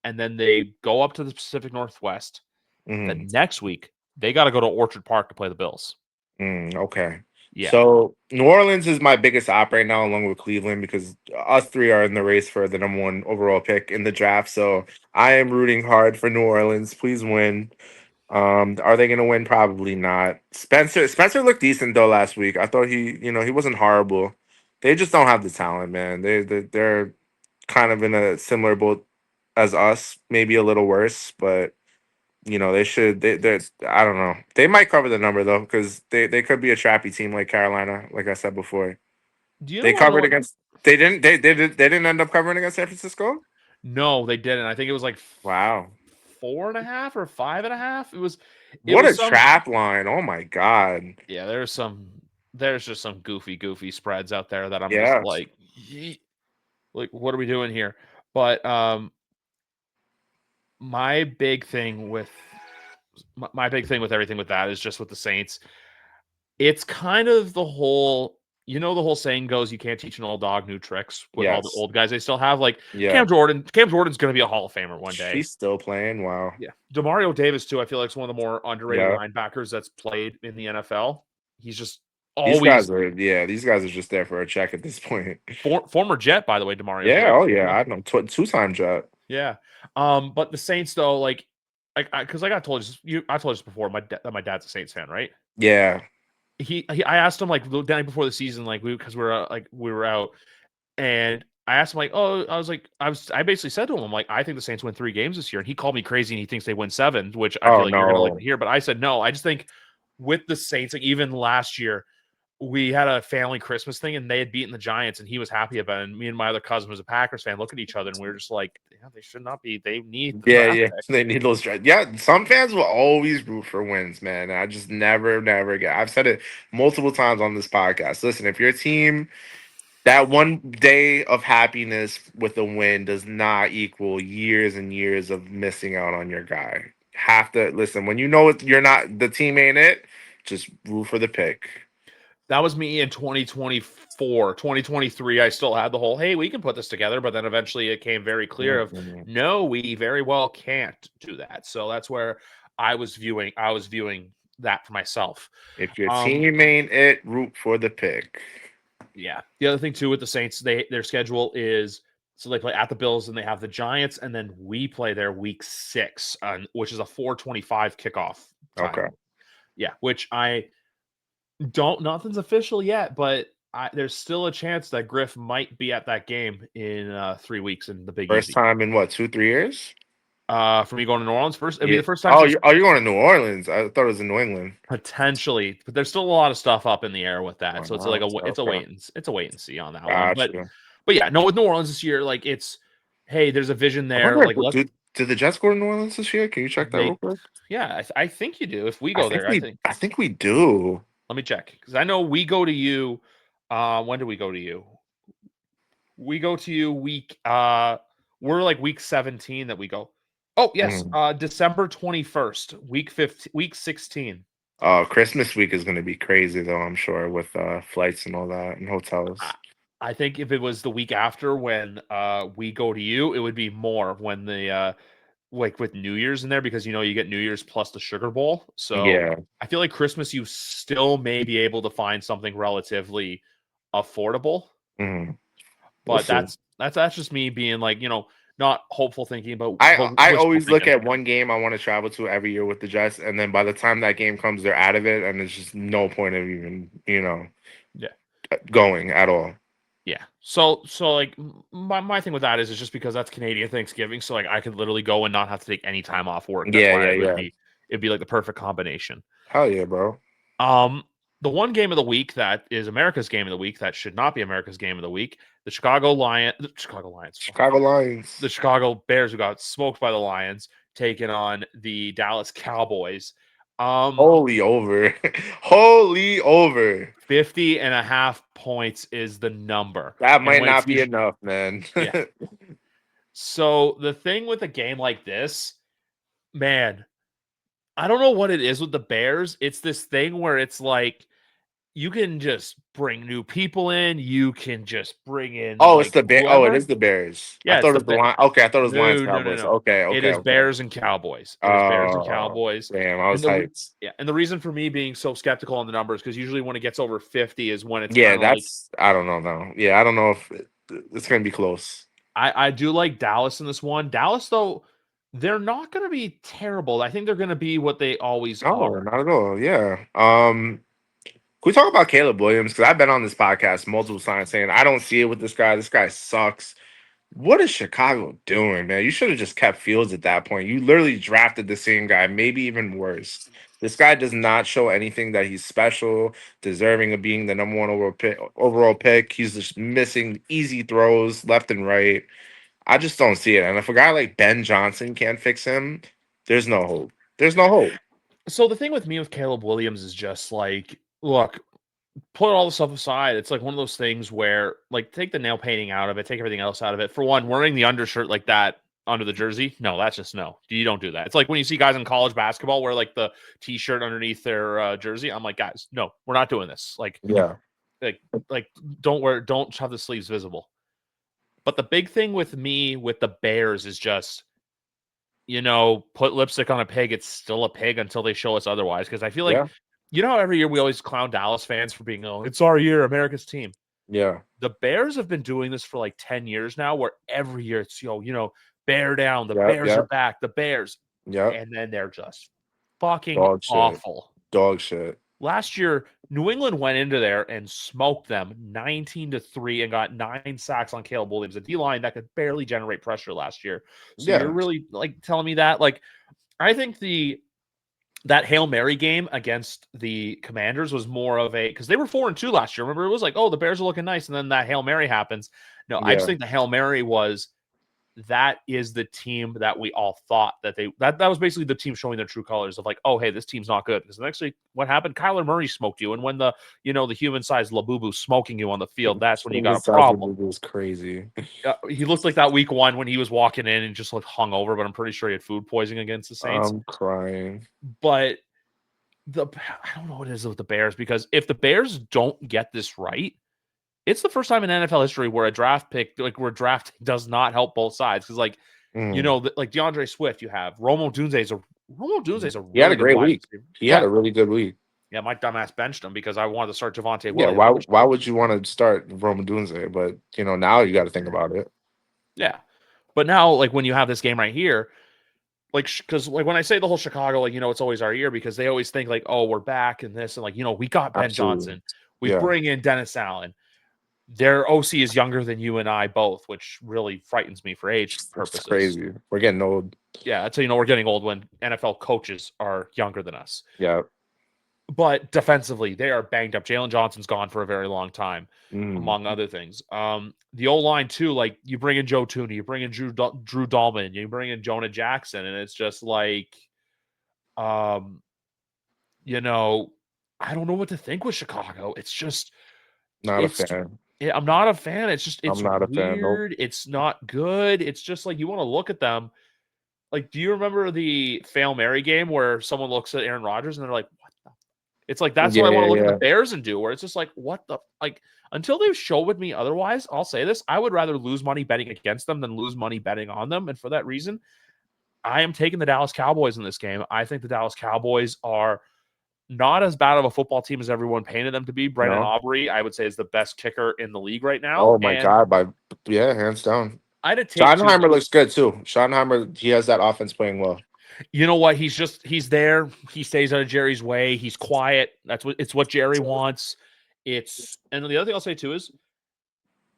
and then they go up to the Pacific Northwest. The Mhm. next week, they got to go to Orchard Park to play the Bills. Okay. Yeah. So New Orleans is my biggest op right now, along with Cleveland, because us three are in the race for the number 1 overall pick in the draft. So I am rooting hard for New Orleans. Please win. Are they gonna win? Probably not. Spencer looked decent though last week. I thought he wasn't horrible. They just don't have the talent, man. They're kind of in a similar boat as us, maybe a little worse, but they should. They're I don't know. They might cover the number though, because they could be a trappy team like Carolina. Like I said before, Do you they want to know covered what? against. They didn't end up covering against San Francisco. No, they didn't. I think it was like Wow, 4.5 or 5.5. It what was a some. trap line! Oh my god. Yeah, there's just some goofy spreads out there that I'm just Yeah, like, "Yeet." Like what are we doing here? But my big thing with my big thing with everything with that is just with the Saints. It's kind of the whole, the whole saying goes, you can't teach an old dog new tricks with all the yes, old guys they still have. Like yeah. Cam Jordan. Cam Jordan's going to be a Hall of Famer one day. He's still playing. Wow. Yeah. Demario Davis, too, I feel like is one of the more underrated Yeah. linebackers that's played in the NFL. He's just These always guys are yeah, these guys are just there for a check at this point. former Jet, by the way, Demario Yeah, Davis. oh yeah, I know two-time jet. Yeah. But the Saints, though, like, because I told you, I told you this before, that my dad's a Saints fan, right? Yeah. I asked him like the day before the season, like because we were out, and I asked him like, oh, I basically said to him, I'm like, I think the Saints win 3 games this year, and he called me crazy, and he thinks they win 7, which I Oh feel like you're gonna like to no. hear, but I said no. I just think with the Saints, like even last year, we had a family Christmas thing, and they had beaten the Giants, and he was happy about it. And me and my other cousin was a Packers fan. Look at each other, and we were just like, "Yeah, they should not be. They need the Yeah, draft yeah. pick." They need those drives. Yeah, some fans will always root for wins, man. I just never get. I've said it multiple times on this podcast. Listen, if your team that one day of happiness with a win does not equal years and years of missing out on your guy. Have to listen when you know you're not the team ain't it. Just root for the pick. That was me in 2024. 2023, I still had the whole, hey, we can put this together. But then eventually it came very clear of, Mhm. no, we very well can't do that. So that's where I was viewing that for myself. If your Um, team ain't it, root for the pick. yeah. The other thing too with the Saints, their schedule is so they play at the Bills and they have the Giants, and then we play their week 6, which is a 4:25 kickoff Okay. time. Yeah, which I don't nothing's official yet, but there's still a chance that Griff might be at that game in 3 weeks in the Big First Easy. time in what, 2, 3 years? For me going to New Orleans first, it'd be Yeah. the first time Oh, since you're going to New Orleans. I thought it was in New England. potentially, but there's still a lot of stuff up in the air with that. So it's like Wow. it's a Okay. wait and see on that one. Gotcha. But yeah, no, with New Orleans this year, like it's hey, there's a vision I there. wonder Like if let did the Jets go to New Orleans this year? Can you check that real they, quick? yeah, I think you do. If we go there, I think. I think we do. Let me check because I know we go to you. When do we go to you? We go to you week we're like week 17 that we go. Oh, yes, Mm. December 21st, week 15, week 16. Christmas week is gonna be crazy though, I'm sure, with flights and all that and I, hotels. I think if it was the week after when we go to you, it would be more when the like with New Year's in there because you get New Year's plus the Sugar Bowl. So Yeah. I feel like Christmas you still may be able to find something relatively affordable. Mm. We'll But see. that's just me being like, not hopeful thinking, but I wishful always look thinking. at one game I want to travel to every year with the Jets, and then by the time that game comes, they're out of it, and there's just no point of even, Yeah. going at all. Yeah. So like my thing with that is it's just because that's Canadian Thanksgiving. So like I could literally go and not have to take any time off work. That's Yeah, why yeah, it would yeah. be it'd be like the perfect combination. Hell yeah, bro. Um the one game of the week that is America's game of the week that should not be America's game of the week, the Chicago Lions, fuck. Chicago The Lions. Chicago Bears who got smoked by the Lions taking on the Dallas Cowboys. Um Holy over. Holy over. 50 and a half points is the number. That And might when it's not be usually, enough, man. yeah. So the thing with a game like this, man, I don't know what it is with the Bears. It's this thing where it's like you can just bring new people in, you can just bring in Oh, it's like the Bear. Oh, it whoever. is the Bears. I Yeah, it's thought the it was the line. Okay, I thought it was Lions no, no, no, Cowboys. no. Okay, It okay, is okay. Bears and Cowboys. It is Bears and Oh, Cowboys. damn, I And was the hyped. yeah, and the reason for me being so skeptical on the numbers because usually when it gets over 50 is when it's Yeah, kind of like that's. I don't know though. Yeah, I don't know if it's gonna be close. I do like Dallas in this one. Dallas though, they're not going to be terrible. I think they're going to be what they always No, are. not at all. Yeah. Can we talk about Caleb Williams? Because I've been on this podcast multiple times saying I don't see it with this guy. This guy sucks. What is Chicago doing, man? You should have just kept Fields at that point. You literally drafted the same guy, maybe even worse. This guy does not show anything that he's special, deserving of being the number one overall pick. He's just missing easy throws left and right. I just don't see it. And if a guy like Ben Johnson can't fix him, there's no hope. There's no hope. So the thing with me with Caleb Williams is just like, look, put all the stuff aside. It's like one of those things where, like, take the nail painting out of it, take everything else out of it. For one, wearing the undershirt like that under the jersey, no, that's just no. You don't do that. It's like when you see guys in college basketball wear like the t-shirt underneath their jersey. I'm like, guys, no, we're not doing this. Yeah. Like, like, don't have the sleeves visible. But the big thing with me with the Bears is just, put lipstick on a pig. It's still a pig until they show us otherwise. Because I feel like, Yeah. how every year we always clown Dallas fans for being, oh, it's our year, America's team. Yeah. The Bears have been doing this for like 10 years now, where every year it's, bear down. The Yeah. Bears Yeah. are back. The Bears. Yeah. And then they're just fucking Dog shit. awful. Dog shit. Last year, New England went into there and smoked them 19-3 and got 9 sacks on Caleb Williams, a D line that could barely generate pressure last year. So you're Yeah. really like telling me that? Like, I think the that Hail Mary game against the Commanders was more of a because they were 4-2 last year. Remember, it was like, oh, the Bears are looking nice, and then that Hail Mary happens. No, I just Yeah. think the Hail Mary was that is the team that we all thought that that was basically the team showing their true colors of like, oh, hey, this team's not good. Because actually, what happened? Kyler Murray smoked you, and when the human sized Labubu smoking you on the field, that's when you got This a problem. was crazy. He looked like that week one when he was walking in and just looked hung over, but I'm pretty sure he had food poisoning against the Saints. I'm crying. But I don't know what it is with the Bears because if the Bears don't get this right, it's the first time in NFL history where a draft pick, like where draft does not help both sides. Because Mm. like DeAndre Swift, you have Romo Dunze is a He had a really good great wide week. receiver. He had Yeah, a really good week. yeah. My dumbass benched him because I wanted to start Javante Yeah, Williams, which why would you want to start Roman Dunze? But now you got to think about it. yeah. But now, like when you have this game right here, like because like when I say the whole Chicago, like it's always our year because they always think like, oh, we're back and this and like we got Ben Absolutely. Johnson, we Yeah, bring in Dennis Allen. Their OC is younger than you and I both, which really frightens me for age it's purposes. crazy. We're getting old. Yeah, that's how we're getting old when NFL coaches are younger than us. Yeah. But defensively, they are banged up. Jalen Johnson's gone for a very long time, Mm. among other things. The O line too, like you bring in Joe Tooney, you bring in Drew Dahlman, you bring in Jonah Jackson, and it's just like, um, I don't know what to think with Chicago. It's just, Not a it's fan. I'm not a fan. I'm It's not a fan. Nope. weird. It's not good. It's just like you want to look at them. Like, do you remember the Fail Mary game where someone looks at Aaron Rodgers and they're like, what the? It's like that's what Yeah, I want yeah, to look at the yeah. Bears and do, where it's just like, what the like until they show with me otherwise, I'll say this. I would rather lose money betting against them than lose money betting on them. And for that reason, I am taking the Dallas Cowboys in this game. I think the Dallas Cowboys are not as bad of a football team as everyone painted them to be. Brendan No. Aubrey, I would say, is the best kicker in the league right now. Oh my And God! Yeah, hands down. I had to take two. Schottenheimer looks good too. Schottenheimer, he has that offense playing well. You know what? He's there. He stays out of Jerry's way. He's quiet. It's what Jerry wants. And the other thing I'll say too is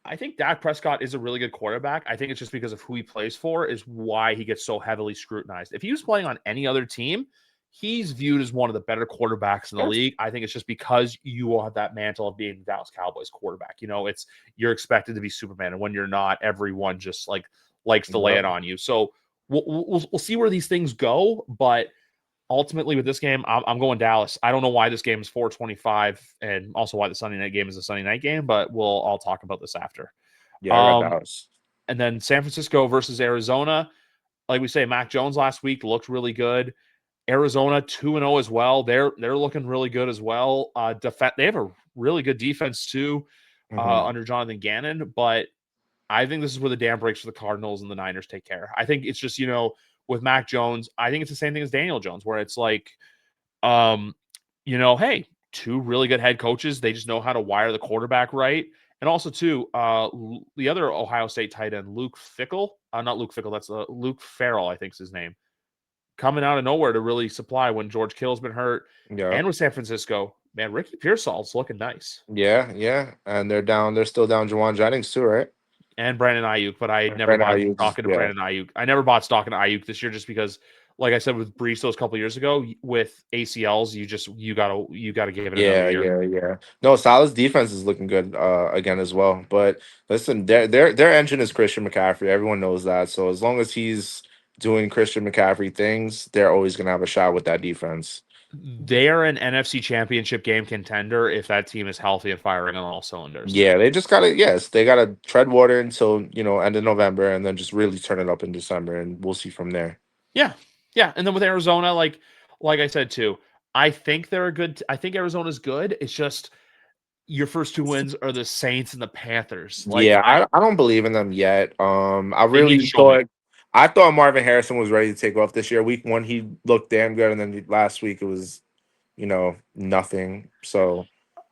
I think Dak Prescott is a really good quarterback. I think it's just because of who he plays for is why he gets so heavily scrutinized. If he was playing on any other team, he's viewed as one of the better quarterbacks in the league. I think it's just because you will have that mantle of being the Dallas Cowboys quarterback. You're expected to be Superman, and when you're not, everyone just likes to lay Yeah. it on you. So we'll see where these things go, but ultimately with this game, I'm going Dallas. I don't know why this game is 425 and also why the Sunday night game is a Sunday night game, but we'll all talk about this after. Yeah, I got Um, Dallas. and then San Francisco versus Arizona. Like we say, Mac Jones last week looked really good. Arizona 2-0 as well. They're looking really good as well. They have a really good defense too Hmm. under Jonathan Gannon, but I think this is where the dam breaks for the Cardinals and the Niners take care. I think it's just, with Mac Jones, I think it's the same thing as Daniel Jones, where it's like, um, hey, two really good head coaches. They just know how to wire the quarterback right. And also, too, the other Ohio State tight end, Luke Fickle, not Luke Fickle, that's Luke Farrell, I think is his name, coming out of nowhere to really supply when George Kittle's been hurt. Yeah. And with San Francisco, man, Ricky Pearsall's looking nice. Yeah, yeah. And they're still down Jawan Jennings too, right? And Brandon Ayuk, but I never Brandon bought Ayuk, stock into yeah. Brandon Ayuk. I never bought stock into Ayuk this year just because, like I said with Brees those couple years ago, with ACLs, you gotta give it another Yeah, year. yeah, yeah. No, Salah's defense is looking good again as well. But listen, their engine is Christian McCaffrey. Everyone knows that. So as long as he's doing Christian McCaffrey things, they're always gonna have a shot with that defense. They're an NFC Championship game contender if that team is healthy and firing on all cylinders. Yeah, they just gotta yes, they gotta tread water until end of November and then just really turn it up in December and we'll see from there. Yeah, yeah. And then with Arizona, like I said too, I think they're a good. I think Arizona's good. It's just your first two wins are the Saints and the Panthers. Like Yeah, I don't believe in them yet. they need to show me. I thought Marvin Harrison was ready to take off this year. Week one, he looked damn good, and then last week it was, nothing. So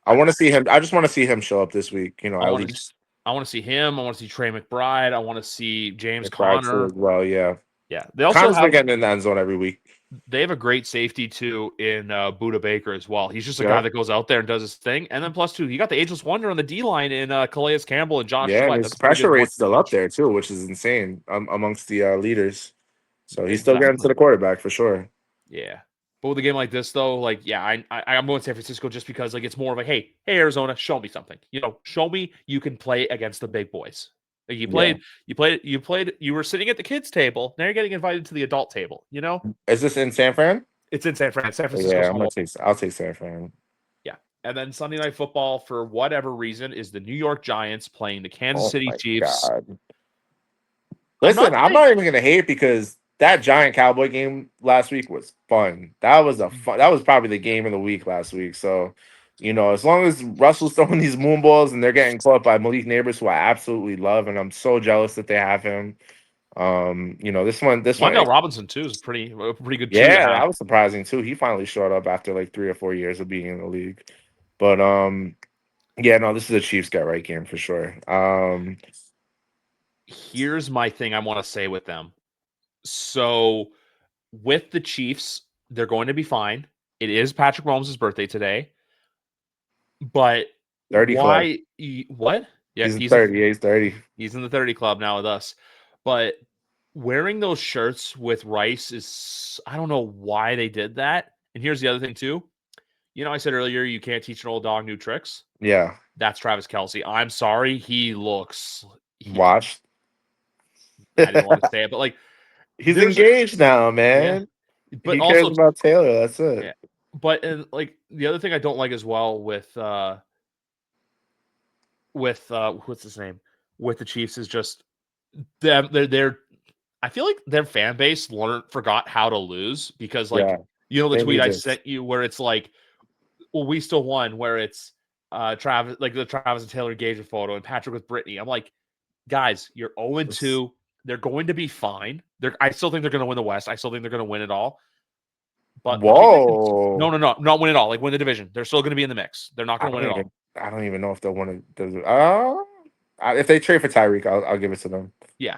I I, want to see him. I just want to see him show up this week. I At want to. least I want to see him. I want to see Trey McBride. I want to see James McBride too Conner. as well. Yeah, Yeah, they also Connor's been have getting in the end zone every week. they have a great safety too in Buda Baker as well. He's just a guy Yep. that goes out there and does his thing. And then plus two, you got the ageless wonder on the D line in Calais Campbell and Josh Yeah, and Sweat. his That's a pretty pressure good one. rate's still up there too, which is insane amongst the leaders. So he's still getting to Exactly. the quarterback for sure. Yeah. But with a game like this, though, like, yeah, I'm going San Francisco just because, like, it's more of a, hey, Arizona, show me something. Show me you can play against the big boys. Like, Yeah. you were sitting at the kids' table. Now you're getting invited to the adult table. Is this in San Fran? It's in San Fran. San Francisco's Yeah, I'm home. gonna take. I'll take San Fran. Yeah. And then Sunday Night Football, for whatever reason, is the New York Giants playing the Kansas Oh City my Chiefs. god. I'm Listen, not I'm saying not even gonna hate because that Giant Cowboy game last week was fun. That was a fun. That was probably the game of the week last week. So, as long as Russell's throwing these moon balls and they're getting caught by Malik Neighbors, who I absolutely love, and I'm so jealous that they have him. This one, Wendell Robinson too is a pretty good two to yeah, have. that was surprising too. He finally showed up after like 3 or 4 years of being in the league. But yeah, no, this is a Chiefs get right game for sure. Here's my thing I want to say with them. So with the Chiefs, they're going to be fine. It is Patrick Mahomes' birthday today, but 30 club. why? What? Yeah, He's 30. Yeah, he's 30. he's in the 30 club now with us. But wearing those shirts with Rice is, I don't know why they did that. And here's the other thing too. I said earlier you can't teach an old dog new tricks. Yeah. That's Travis Kelce. I'm sorry, he looks. Watched. I didn't want to say it, but like, He's there's engaged now, yeah, man. but He cares also about Taylor. That's yeah, it. but and like the other thing I don't like as well with what's his name with the Chiefs is just them. They're I feel like their fan base forgot how to lose because like Yeah. the They tweet need I this. sent you where it's like, well, we still won, where it's Travis, like the Travis and Taylor engagement photo and Patrick with Brittany. I'm like, guys, you're 0-2. They're going to be fine. I still think they're going to win the West. I still think they're going to win it all. But I think no, Whoa. not win it all. Like win the division. They're still going to be in the mix. They're not I going to don't win it even all. I don't even know if they'll want to if they trade for Tyreek, I'll give it to them. Yeah,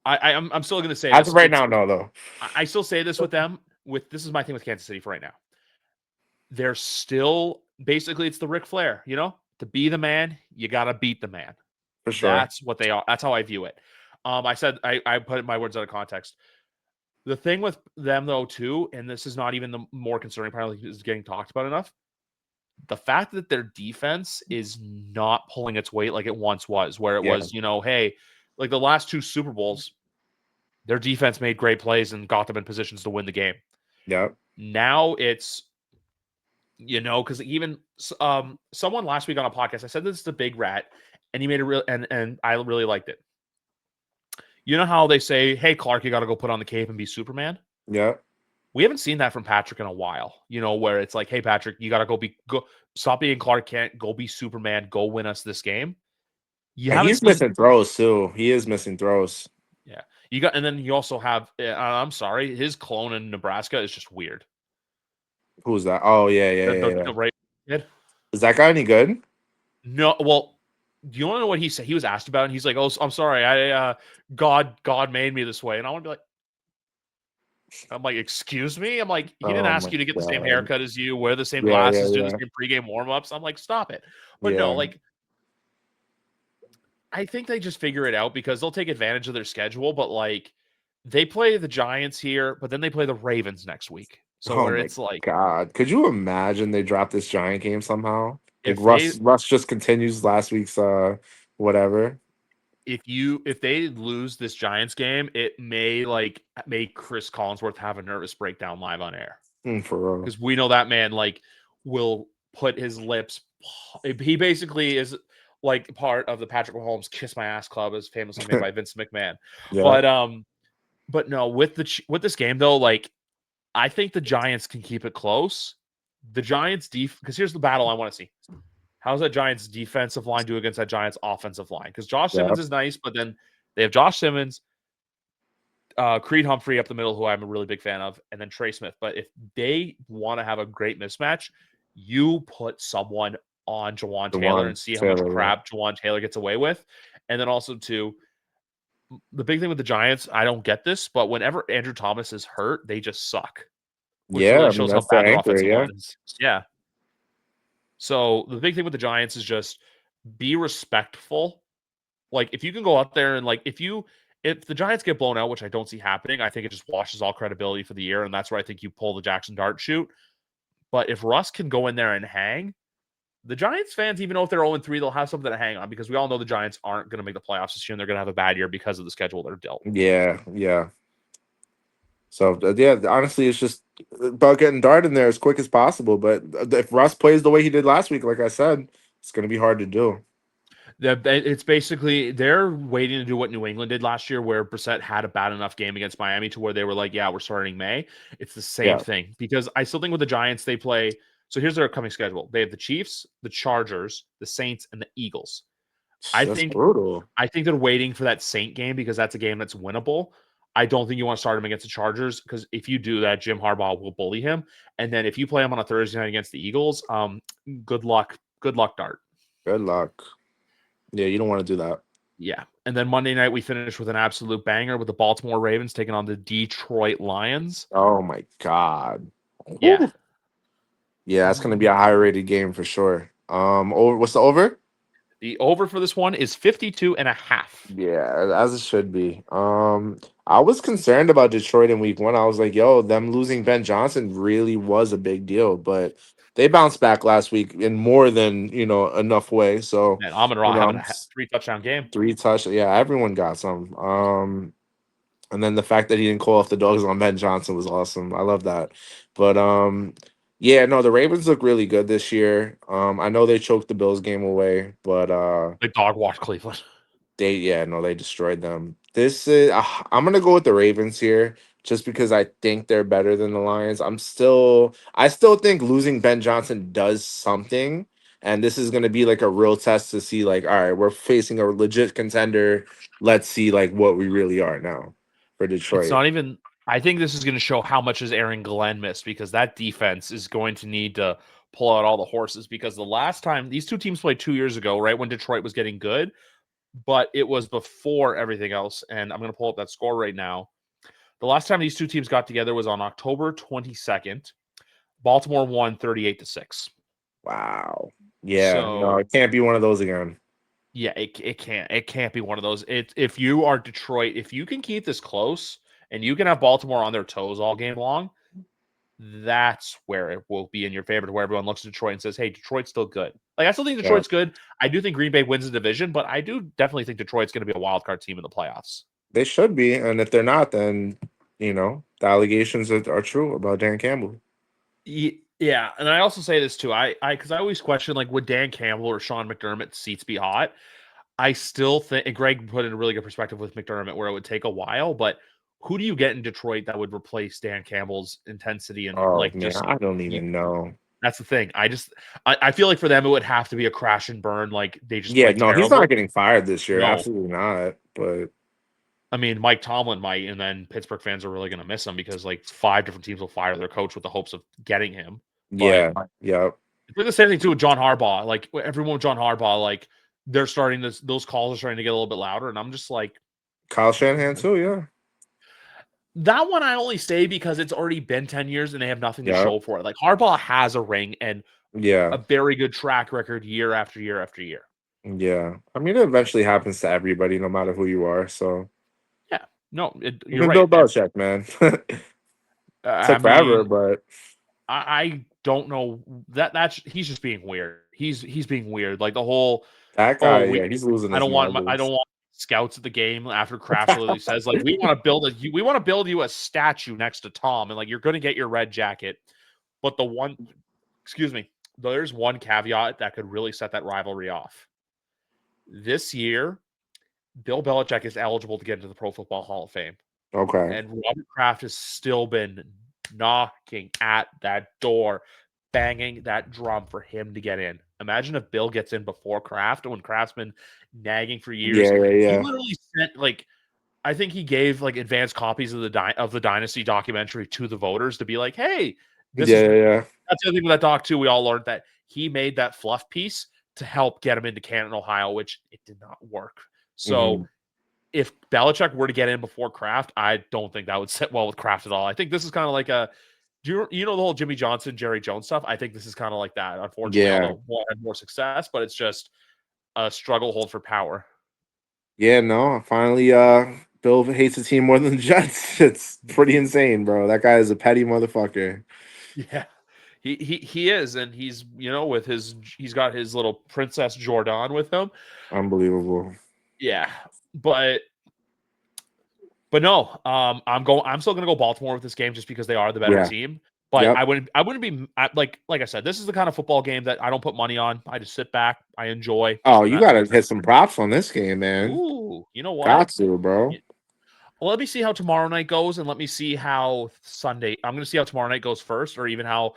I'm still going to say As of this. right now, no though. I still say this with them. This is my thing with Kansas City for right now. They're still basically it's the Ric Flair. To be the man, you got to beat the man. For sure. That's what they are. That's how I view it. I said I put my words out of context. The thing with them though too, and this is not even the more concerning part, like is getting talked about enough. The fact that their defense is not pulling its weight like it once was, where it Yeah. was, hey, like the last two Super Bowls, their defense made great plays and got them in positions to win the game. Yep. Now it's, because even someone last week on a podcast, I said this is a big rat, and he made a real and I really liked it. You know how they say, "Hey, Clark, you got to go put on the cape and be Superman." Yep. We haven't seen that from Patrick in a while. Where it's like, "Hey, Patrick, you got to go stop being Clark Kent, go be Superman, go win us this game." You And haven't he's seen, missing throws too. He is missing throws. yeah. And then you also have. I'm sorry, his clone in Nebraska is just weird. Who's that? Oh yeah, yeah, The, yeah, the, yeah. the right kid. Is that guy any good? No, well, do you want to know what he said? He was asked about it, and he's like, "Oh, I'm sorry, God made me this way," and I want to be like. I'm like, excuse me? I'm like, he didn't Oh ask my you to get the same god. haircut as you, wear the same Yeah, yeah, glasses, do the yeah. same pregame warm-ups. I'm like, stop it. But no, Yeah. like, I think they just figure it out because they'll take advantage of their schedule, but like they play the Giants here, but then they play the Ravens next week. So Oh where my it's like god. Could you imagine they drop this Giant game somehow? Like if they Russ just continues last week's whatever. if they lose this Giants game, it may like make Chris Collinsworth have a nervous breakdown live on air. For real. Because we know that man like will put his lips. He basically is like part of the Patrick Mahomes "Kiss My Ass" club, as famously made by Vince McMahon. Yeah. But no, with this game though, like I think the Giants can keep it close. The Giants because here's the battle I want to see. How's that Giants defensive line do against that Giants offensive line? Because Josh Yeah. Simmons is nice, but then they have Josh Simmons, Creed Humphrey up the middle, who I'm a really big fan of, and then Trey Smith. But if they want to have a great mismatch, you put someone on Jawan Taylor Jawan and see how much Taylor, yeah. crap Jawan Taylor gets away with. And then also, too, the big thing with the Giants, I don't get this, but whenever Andrew Thomas is hurt, they just suck, which Yeah, really I mean shows how that's their bad their anchor, offensive yeah. line is. Yeah. So the big thing with the Giants is just be respectful. Like if you can go out there and like if you if the Giants get blown out, which I don't see happening, I think it just washes all credibility for the year, and that's where I think you pull the Jackson Dart shoot. But if Russ can go in there and hang, the Giants fans, even though if they're 0-3, they'll have something to hang on because we all know the Giants aren't going to make the playoffs this year and they're going to have a bad year because of the schedule they're dealt. Yeah, yeah. So yeah, honestly, it's just about getting Dart in there as quick as possible. But if Russ plays the way he did last week, like I said, it's going to be hard to do. It's basically they're waiting to do what New England did last year, where Brissett had a bad enough game against Miami to where they were like, "Yeah, we're starting May." It's the same Yeah, thing because I still think with the Giants they play. So here's their upcoming schedule: they have the Chiefs, the Chargers, the Saints, and the Eagles. I that's think brutal. I think they're waiting for that Saint game because that's a game that's winnable. I don't think you want to start him against the Chargers because if you do that, Jim Harbaugh will bully him. And then if you play him on a Thursday night against the Eagles, good luck. Good luck, Dart. Good luck. Yeah, you don't want to do that. Yeah. And then Monday night, we finish with an absolute banger with the Baltimore Ravens taking on the Detroit Lions. Oh my god. Yeah. Whew. Yeah, that's gonna be a high rated game for sure. Over. What's the over? The over for this one is 52.5. Yeah, as it should be. I was concerned about Detroit in week one. I was like, yo, them losing Ben Johnson really was a big deal, but they bounced back last week in more than enough way. So, And Amon you Ra know, having I'm a 3 touchdown game. three touch. Yeah, everyone got some. And then the fact that he didn't call off the dogs on Ben Johnson was awesome. I love that. But yeah, no, the Ravens look really good this year. I know they choked the Bills game away, but Like dog wash Cleveland. they destroyed them. This is I'm gonna go with the Ravens here just because I think they're better than the Lions. I still think losing Ben Johnson does something, and this is gonna be like a real test to see like, all right, we're facing a legit contender. Let's see like what we really are now for It's Detroit. not even. I think this is going to show how much is Aaron Glenn missed because that defense is going to need to pull out all the horses because the last time these two teams played 2 years ago, right when Detroit was getting good, but it was before everything else. And I'm going to pull up that score right now. The last time these two teams got together was on October 22nd. Baltimore won 38-6. Wow. Yeah, no, So it can't be one of those again. yeah, it can't be one of those. If you are Detroit, if you can keep this close and you can have Baltimore on their toes all game long, that's where it will be in your favor to where everyone looks at Detroit and says, hey, Detroit's still good. Like, I still think Yeah, Detroit's good. I do think Green Bay wins the division, but I do definitely think Detroit's going to be a wild card team in the playoffs. they should be, and if they're not, then the allegations are true about Dan Campbell. Yeah, and I also say this too. Because I always question like, would Dan Campbell or Sean McDermott's seats be hot? I still think, and Greg put in a really good perspective with McDermott, where it would take a while, but who do you get in Detroit that would replace Dan Campbell's intensity and Oh like man, just I don't you, even know. that's the thing. I feel like for them it would have to be a crash and burn, like they just Yeah, play no, he's not terrible. getting fired this year. No, Absolutely not. But I mean Mike Tomlin might, and then Pittsburgh fans are really going to miss him because like 5 different teams will fire their coach with the hopes of getting him. But yeah, yeah. it's like the same thing too with John Harbaugh. Like everyone with John Harbaugh, like they're starting this; those calls are starting to get a little bit louder, and I'm just like, Kyle Shanahan too. Yeah, that one I only say because it's already been 10 years and they have nothing to yeah, show for it. Like Harbaugh has a ring and yeah, a very good track record year after year after year. yeah. I mean, it eventually happens to everybody, no matter who you are. So Yeah. No, you're even right. Bill Belichick, man, I took forever, mean, but I don't know that's he's just being weird. He's being weird. Like the whole that oh guy, we yeah, he's losing I his I don't marbles. want scouts at the game after Kraft literally says like we want to build you a statue next to Tom and like you're going to get your red jacket. But excuse me, there's one caveat that could really set that rivalry off. This year, Bill Belichick is eligible to get into the Pro Football Hall of Fame. Okay. And Robert Kraft has still been knocking at that door, banging that drum for him to get in. Imagine if Bill gets in before Kraft, when Kraft's been nagging for years. Yeah, yeah, He yeah, literally sent like I think he gave like advanced copies of the Dynasty documentary to the voters to be like, hey, this yeah, is yeah, yeah. that's the other thing with that doc too. We all learned that he made that fluff piece to help get him into Canton, Ohio, which it did not work. So Hmm. if Belichick were to get in before Kraft, I don't think that would sit well with Kraft at all. I think this is kind of like you know the whole Jimmy Johnson, Jerry Jones stuff? I think this is kind of like that, unfortunately, Yeah, although one had more success, but it's just a struggle hold for power. yeah. No, finally, Bill hates the team more than the Jets. It's pretty insane, bro. That guy is a petty motherfucker. Yeah. He is, and he's with he's got his little Princess Jordan with him. Unbelievable. Yeah. But no, I'm still gonna go Baltimore with this game just because they are the better Yeah. team. But Yep. I wouldn't be like I said, this is the kind of football game that I don't put money on. I just sit back, I enjoy, Oh, and you that's gotta hit some props on this game, man. ooh, you know what? Got to, bro. Well, let me see how tomorrow night goes, and let me see how Sunday. I'm gonna see how tomorrow night goes first, or even how.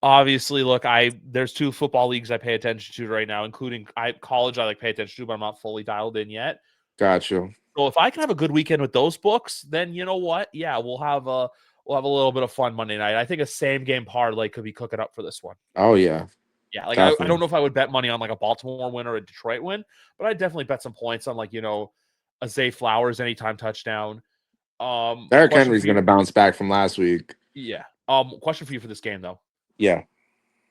Obviously, look, there's two football leagues I pay attention to right now, including college. I like pay attention to, but I'm not fully dialed in yet. Got you. So if I can have a good weekend with those books, then you know what? Yeah, we'll have a little bit of fun Monday night. I think a same game parlay could be cooking up for this one. Oh yeah, Yeah, like I don't definitely. know if I would bet money on like a Baltimore win or a Detroit win, but I'd definitely bet some points on like a Zay Flowers anytime touchdown. Derrick Question Henry's for you. gonna bounce back from last week. Yeah. Question for you for this game though. Yeah.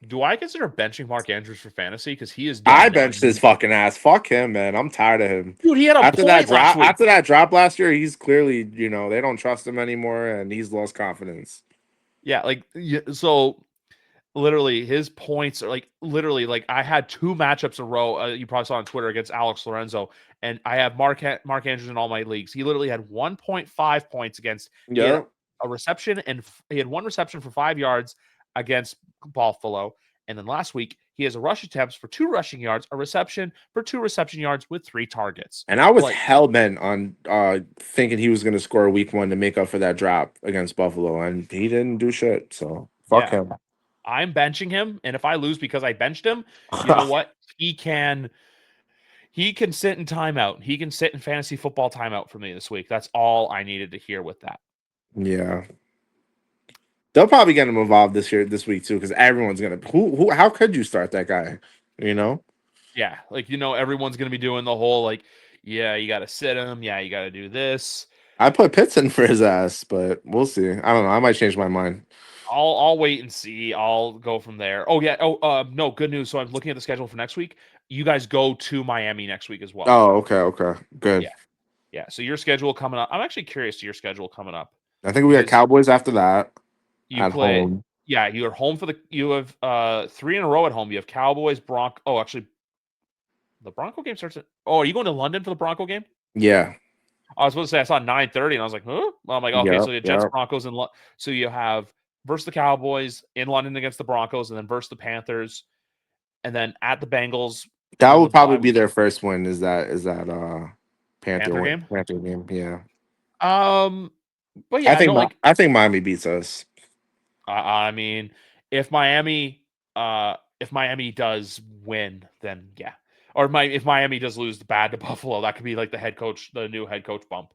Do I consider benching Mark Andrews for fantasy because he is I done now? benched his fucking ass. Fuck him, man. I'm tired of him. Dude, he had a point last week. After that drop last year, he's clearly, they don't trust him anymore and he's lost confidence. Yeah, so literally his points are like I had two matchups in a row. You probably saw on Twitter against Alex Lorenzo, and I have Mark Andrews in all my leagues. He literally had 1.5 points against. He had Yeah. a reception and he had one reception for 5 yards against Buffalo, and then last week he has a rush attempts for 2 rushing yards, a reception for 2 reception yards with 3 targets. And I was Like, hell bent on thinking he was gonna score week one to make up for that drop against Buffalo, and he didn't do shit. So fuck yeah, him. I'm benching him, and if I lose because I benched him, you know what? He can sit in timeout. He can sit in fantasy football timeout for me this week. That's all I needed to hear with that. Yeah. They'll probably get him involved this week too, because everyone's gonna who how could you start that guy? You know? Yeah, everyone's gonna be doing the whole yeah, you got to sit him. Yeah, you got to do this. I put Pitts in for his ass, but we'll see. I don't know. I might change my mind. I'll wait and see. I'll go from there. Oh yeah. Oh no, good news. So I'm looking at the schedule for next week. You guys go to Miami next week as well. Oh, okay, okay. Good. Yeah, yeah. So your schedule coming up. I'm actually curious to your schedule coming up I think we got because Cowboys after that you at play. home. Yeah, you are home you have 3 in a row at home. You have Cowboys, actually the Bronco game starts at. Oh, are you going to London for the Bronco game? Yeah. I was supposed to say I saw 9:30, and I was like, huh? Well, I'm like, okay, Yep. so you Jets, Yep. Broncos, and so you have versus the Cowboys in London against the Broncos, and then versus the Panthers, and then at the Bengals That with would the probably bye be week their first win. Is that Panther game. Panther game? Yeah. Um, but yeah, no, like I think Miami beats us. I mean, if Miami does win, then yeah. Or if Miami does lose bad to Buffalo, that could be like the new head coach bump.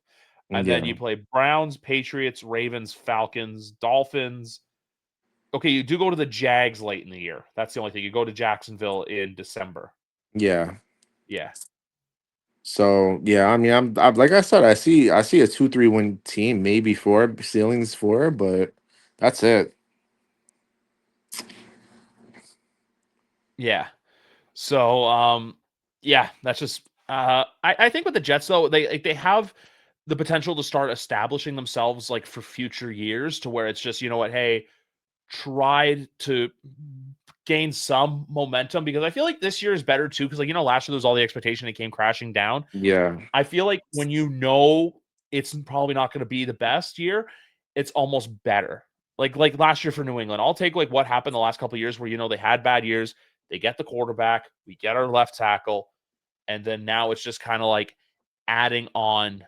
And then Yeah. you play Browns, Patriots, Ravens, Falcons, Dolphins. Okay, you do go to the Jags late in the year. That's the only thing. You go to Jacksonville in December. Yeah. Yeah. So yeah, I mean, I'm like I said, I see a 2-3 win team, maybe four ceilings four, but that's it. Yeah. So yeah, that's just I think with the Jets though, they have the potential to start establishing themselves like for future years to where it's just, you know what, hey, tried to gain some momentum because I feel like this year is better too. Because last year there was all the expectation, it came crashing down. Yeah. I feel like when it's probably not going to be the best year, it's almost better. Like last year for New England, I'll take like what happened the last couple of years where they had bad years. They get the quarterback, we get our left tackle, and then now it's just kind of like adding on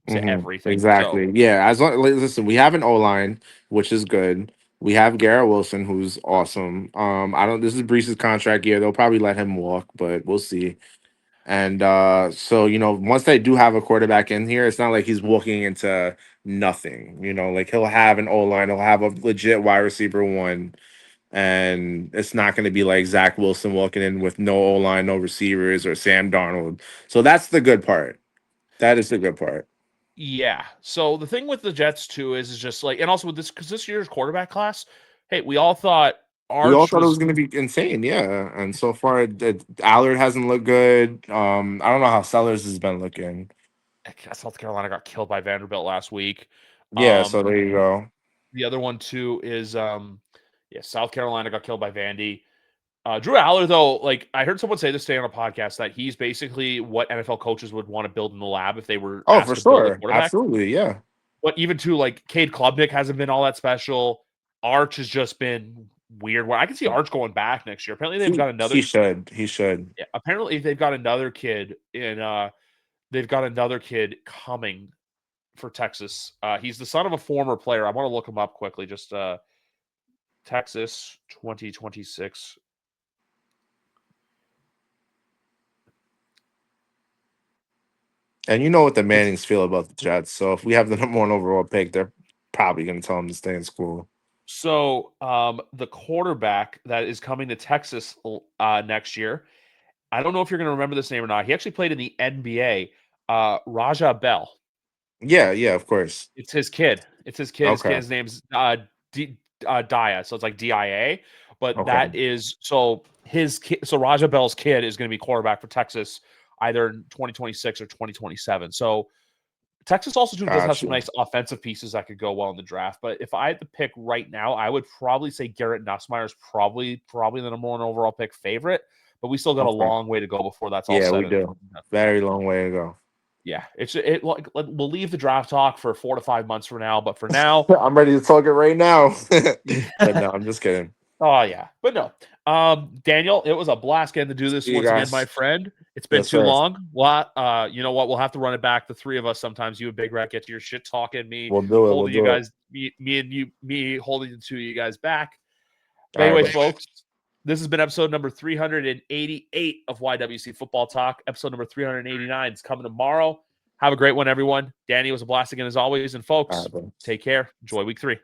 to everything. So Exactly. Yeah. Listen, we have an O line, which is good. We have Garrett Wilson, who's awesome. I don't. This is Brees's contract year. They'll probably let him walk, but we'll see. And so once they do have a quarterback in here, it's not like he's walking into nothing. Like he'll have an O line, he'll have a legit wide receiver one, and it's not going to be like Zach Wilson walking in with no O line, no receivers, or Sam Darnold. So that's the good part. That is the good part. yeah. So the thing with the Jets too is just like, and also with this because this year's quarterback class, hey, we all thought We all Arch thought it was was going to be insane, yeah. And so far, Allard hasn't looked good. I don't know how Sellers has been looking. South Carolina got killed by Vanderbilt last week. Yeah, so there you go. The other one too is South Carolina got killed by Vandy. Drew Aller, though, like I heard someone say this today on a podcast that he's basically what NFL coaches would want to build in the lab if they were Oh, asked for to build a sure. quarterback. Absolutely, yeah. But even too, like Cade Klubnik hasn't been all that special. Arch has just been weird. Where I can see Arch going back next year. Apparently, they've got another. He should. He should. Yeah, apparently, they've got another kid in. They've got another kid coming for Texas. He's the son of a former player. I want to look him up quickly. Just Texas 2026. And you know what the Mannings feel about the Jets. So if we have the #1 overall pick, they're probably going to tell him to stay in school. So the quarterback that is coming to Texas next year, I don't know if you're going to remember this name or not. He actually played in the NBA. Raja Bell. Yeah, of course. It's his kid. Okay. His name's Dia. So it's like DIA. But Okay. that is so his kid. So Raja Bell's kid is going to be quarterback for Texas either in 2026 or 2027. So Texas also does have some nice offensive pieces that could go well in the draft. But if I had to pick right now, I would probably say Garrett Nussmeier is probably the #1 overall pick favorite. But we still got a long way to go before that's all said. Yeah, we do. Very long way to go. Yeah, we'll leave the draft talk for 4 to 5 months from now. But for now, I'm ready to talk it right now. But no, I'm just kidding. Oh yeah, but no. Daniel, it was a blast getting to do this once again, my friend. It's been too long. Well, you know what? We'll have to run it back. The three of us sometimes. You and Big Rat get to your shit talking. Me, we'll do it. Holding you guys, me holding the two of you guys back. But anyway, folks, this has been episode number 388 of YWC Football Talk. Episode number 389 is coming tomorrow. Have a great one, everyone. Danny, was a blast again as always. And folks, take care. Enjoy week 3.